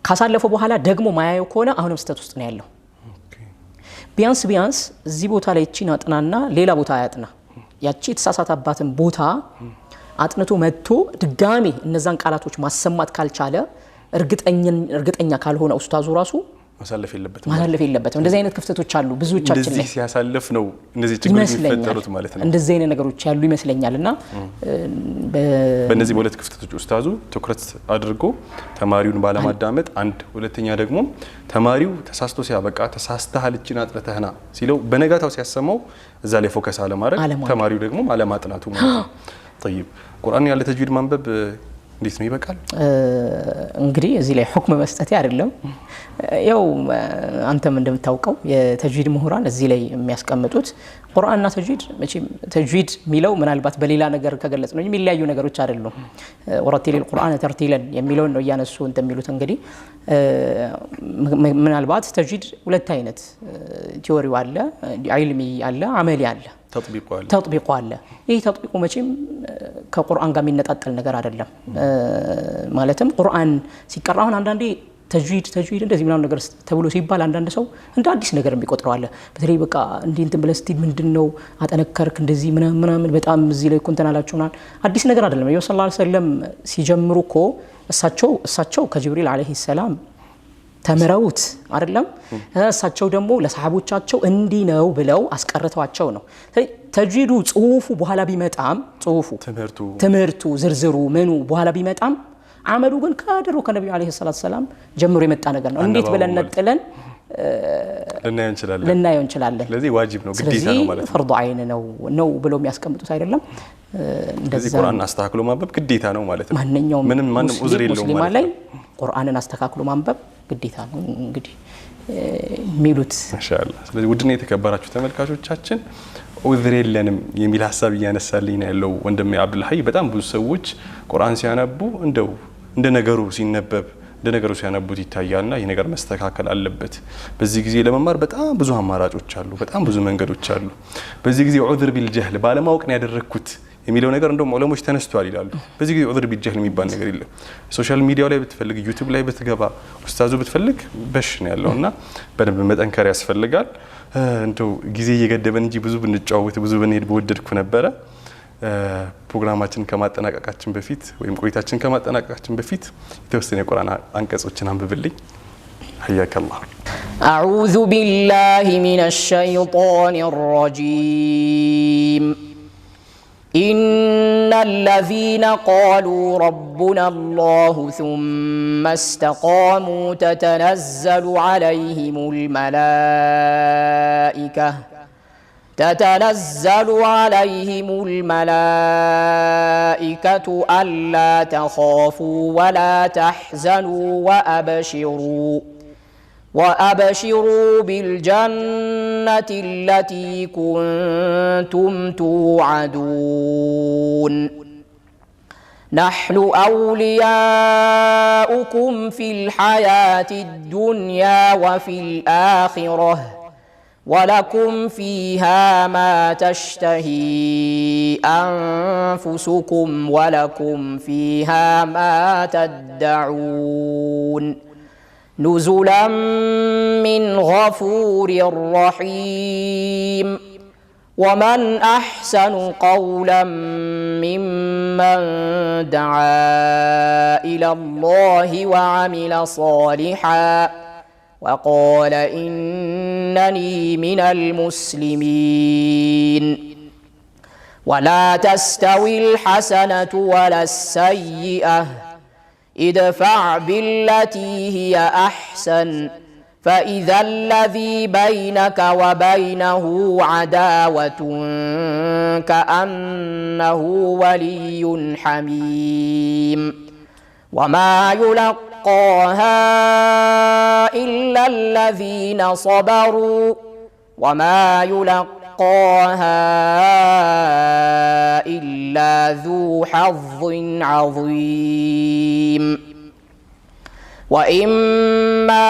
Speaker 3: ካሳለፈው በኋላ ደግሞ ማያየው ከሆነ አሁንም ስተት ውስጥ ነው ያለው። ቢያንስ እዚህ ቦታ ላይ እቺን አጥናና ሌላ ቦታ ያጥና። ያቺ የተሳሳተባትን ቦታ አጥንቶ መጥቶ ድጋሜ እነዛን ቃላቶች ማሰማት ካልቻለ እርግጠኛ ካልሆነ ኡስታዙ ራሱ ማሳለፍ የለበትም። እንደዚህ አይነት ክፍተቶች አሉ ብዙዎቻችን ላይ።
Speaker 1: እንደዚህ ሲያሳልፍ ነው እነዚህ ችግሮች የሚፈጠሩት ማለት ነው።
Speaker 3: እንደዚህ አይነት ነገሮች ያሉ ይመስለኛልና
Speaker 1: በእነዚህ በሁለት ክፍተቶች ኡስታዙ ትኩረት አድርጎ ተማሪውን ባለማዳመጥ አንድ፣ ሁለተኛ ደግሞ ተማሪው ተሳስቶ ሲያበቃ ተሳስተሃል እቺን አጥንተህና ሲለው በነጋታው ሲያሰማው እዛ ላይ ፎከስ አለማድረግ፣ ተማሪው ደግሞ አለማጥናቱ ማለት ነው። طيب ቁርአን ያለ ተጅዊድ ማንበብ እንዴት ነው ይበቃል?
Speaker 3: እንግዲህ እዚህ ላይ ሁክም መስጠት አይደለም። ያው አንተም እንደምታውቀው የተጅዊድ ምሁራን እዚህ ላይ የሚያስቀምጡት ቁርአንና ተጅዊድ መቼም ተጅዊድ ሚለው ምናልባት በሌላ ነገር ከገለጽ ነው የሚለያዩ ነገሮች አይደሉም። ወረቲል ቁርአን ተርቲለን የሚለውን ነው እያነሱ እንደሚሉት። እንግዲህ ምናልባት ተጅዊድ ሁለት አይነት ቲዮሪው አለ፣ ዒልሚ አለ፣ አመሊ አለ፣ ተጥቢቁ አለ። ይህ ተጥቢቁ መቼም ከቁርአን ጋር የሚነጣጠል ነገር አይደለም። ማለትም ቁርአን ሲቀራ አሁን አንዳንዴ ተጅዊድ እንደዚህ ምናምን ነገር ተብሎ ሲባል አንዳንድ ሰው እንደ አዲስ ነገር የሚቆጥረው አለ። በተለይ በቃ እንትን ብለህ እስቲ ምንድነው አጠነከርክ እንደዚህ ምናምን በጣም እዚህ ላይ እንትን አላችሁናል። አዲስ ነገር አይደለም። ነብዩ ሰለላሁ ዐለይሂ ወሰለም ሲጀምሩ እኮ እሳቸው ከጅብሪል ዐለይሂ ሰላም ተምረውት አይደለም። እሳቸው ደግሞ ለሰሃቦቻቸው እንዲህ ነው ብለው አስቀርተዋቸው ነው። ተጅዊዱ ጽሁፉ በኋላ ቢመጣም ትምህርቱ ዝርዝሩ ምኑ በኋላ ቢመጣም አመሉ ግን ከድሮ ከነብዩ አለይሂ ሰላቱ ሰላም ጀምሮ የመጣ ነገር ነው። እንዴት ብለን ነጥለን ልናየው እንችላለን?
Speaker 1: ስለዚህ ዋጅብ ነው፣ ግዴታ ነው ማለት ነው።
Speaker 3: ፈርዱ አይን ነው ብለው የሚያስቀምጡት አይደለም።
Speaker 1: እንደዚህ ቁርአን አስተካክሎ ማንበብ ግዴታ ነው ማለት ነው።
Speaker 3: ማንኛውም
Speaker 1: ዑዝር የለውም ማለት
Speaker 3: ላይ ቁርአንን አስተካክሎ ማንበብ ግዴታ ነው እንግዲህ የሚሉት
Speaker 1: ማሻአላህ። ስለዚህ ውድና የተከበራችሁ ተመልካቾቻችን ዑዝር የለንም የሚል ሐሳብ እያነሳልኝ ነው ያለው ወንድሜ አብዱል ሀይ። በጣም ብዙ ሰዎች ቁርአን ሲያነቡ እንደ ነገሩ ሲነበብ እንደነገሩ ሲያነቡት ይታያልና ይሄ ነገር መስተካከል አለበት። በዚህ ጊዜ ለመማር በጣም ብዙ አማራጮች አሉ፣ በጣም ብዙ መንገዶች አሉ። በዚህ ጊዜ ዑዝር ቢልጀህል ባለማወቅ ነው ያደረኩት የሚለው ነገር እንደውም ዑለሞች ተነስተዋል ይላሉ። በዚህ ጊዜ ዑዝር ቢልጀህል የሚባል ነገር የለም። ሶሻል ሚዲያው ላይ ብትፈልግ፣ ዩቲዩብ ላይ ብትገባ፣ ኡስታዙ ብትፈልግ በሽ ነው ያለውና በደንብ መጠንከር ያስፈልጋል። እንደው ጊዜ እየገደበን እንጂ ብዙ ብንጫወት ብዙ ብንሄድ በወደድኩ ነበረ። ፕሮግራማችን ከማጠናቀቃችን በፊት ወይም ቆይታችን ከማጠናቀቃችን በፊት የተወሰነ የቁርአን አንቀጾችን አንብብልኝ። حياك الله.
Speaker 3: أعوذ بالله من الشيطان الرجيم. إن الذين قالوا ربنا الله ثم استقاموا تتنزل عليهم الملائكة ألا تخافوا ولا تحزنوا وأبشروا بالجنة التي كنتم توعدون نحن أولياؤكم في الحياة الدنيا وفي الآخرة ولكم فيها ما تشتهي أنفسكم ولكم فيها ما تدعون نزلا من غفور رحيم ومن أحسن قولا ممن دعا إلى الله وعمل صالحا وقال إنني من المسلمين ولا تستوي الحسنة ولا السيئة ادفع بالتي هي أحسن فإذا الذي بينك وبينه عداوة كأنه ولي حميم وما يلقاها إلا الذين صبروا وما يلقاها إلا ذو حظ عظيم وإما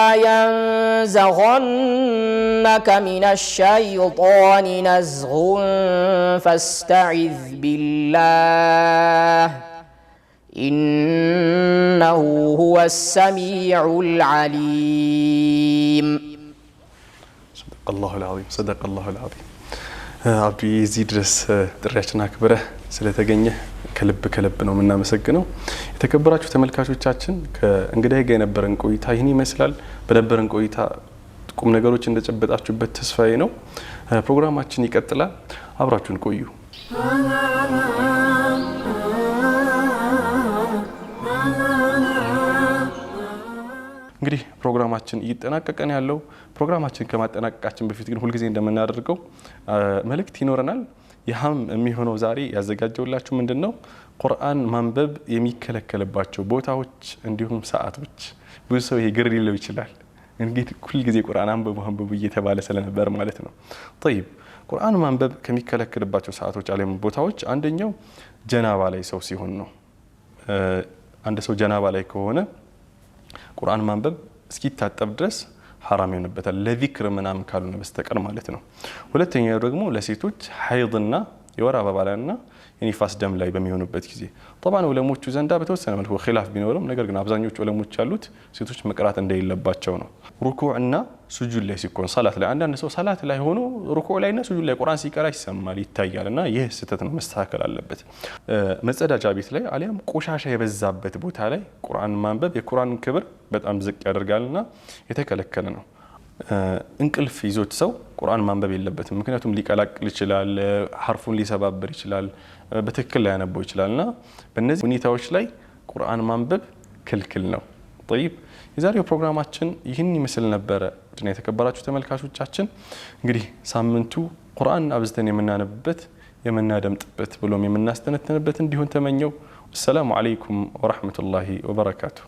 Speaker 3: ينزغنك من الشيطان نزغ فاستعذ بالله إنه هو السميع العليم.
Speaker 1: صدق الله العظيم. صدق الله العظيم. አብዲ እዚህ ድረስ ጥሪያችን አክብረህ ስለተገኘህ ከልብ ነው የምናመሰግነው። የተከበራችሁ ተመልካቾቻችን ከእንግዳዬ ጋር የነበረን ቆይታ ይህን ይመስላል። በነበረን ቆይታ ቁም ነገሮች እንደጨበጣችሁበት ተስፋዬ ነው። ፕሮግራማችን ይቀጥላል። አብራችሁን ቆዩ። እንግዲህ ፕሮግራማችን እየተጠናቀቀን ያለው ፕሮግራማችን ከማጠናቀቃችን በፊት ግን ሁልጊዜ እንደምናደርገው መልእክት ይኖረናል። ይህም የሚሆነው ዛሬ ያዘጋጀውላችሁ ምንድነው ቁርአን ማንበብ የሚከለከለባቸው ቦታዎች እንዲሁም ሰዓቶች። ብዙ ሰው ይግር ሊለው ይችላል። እንግዲህ ሁልጊዜ ቁርአን አንብቡ እየተባለ ስለነበር ማለት ነው። طيب ቁርአን ማንበብ ከሚከለከለባቸው ሰዓቶች አለም ቦታዎች አንደኛው ጀናባ ላይ ሰው ሲሆን ነው። አንድ ሰው ጀናባ ላይ ከሆነ ቁርአን ማንበብ እስኪታጠብ ድረስ ሐራም ይሆንበታል፣ ለዚክር ምናምን ካልሆነ በስተቀር ማለት ነው። ሁለተኛው ደግሞ ለሴቶች ሐይድና የወር አበባ ላይና የኒፋስ ደም ላይ በሚሆኑበት ጊዜ طبعا ዑለሞቹ ዘንዳ በተወሰነ መልኩ ኺላፍ ቢኖርም ነገር ግን አብዛኞቹ ዑለሞች ያሉት ሴቶች መቅራት እንደሌለባቸው ነው። ሩኩዕና ሱጁድ ላይ ሲኮን ሰላት ላይ አንዳንድ ሰው ሰላት ላይ ሆኖ ሩኩዕ ላይና ሱጁድ ላይ ቁርአን ሲቀራ ይሰማል ይታያልና ይህ ስህተት ነው፣ መስተካከል አለበት። መጸዳጃ ቤት ላይ አሊያም ቆሻሻ የበዛበት ቦታ ላይ ቁርአን ማንበብ የቁርአን ክብር በጣም ዝቅ ያደርጋልና የተከለከለ ነው። እንቅልፍ ይዞት ሰው ቁርአን ማንበብ የለበትም። ምክንያቱም ሊቀላቅል ይችላል፣ ሐርፉን ሊሰባብር ይችላል፣ በትክክል ላይ ያነበው ይችላልና በእነዚህ ሁኔታዎች ላይ ቁርአን ማንበብ ክልክል ነው። طيب የዛሬው ፕሮግራማችን ይህን ይመስል ነበረ። የተከበራችሁ ተመልካቾቻችን እንግዲህ ሳምንቱ ቁርአን አብዝተን የምናነብበት የምናደምጥበት ብሎም የምናስተነትንበት እንዲሆን ተመኘው። ሰላም አለይኩም ወራህመቱላሂ ወበረካቱ።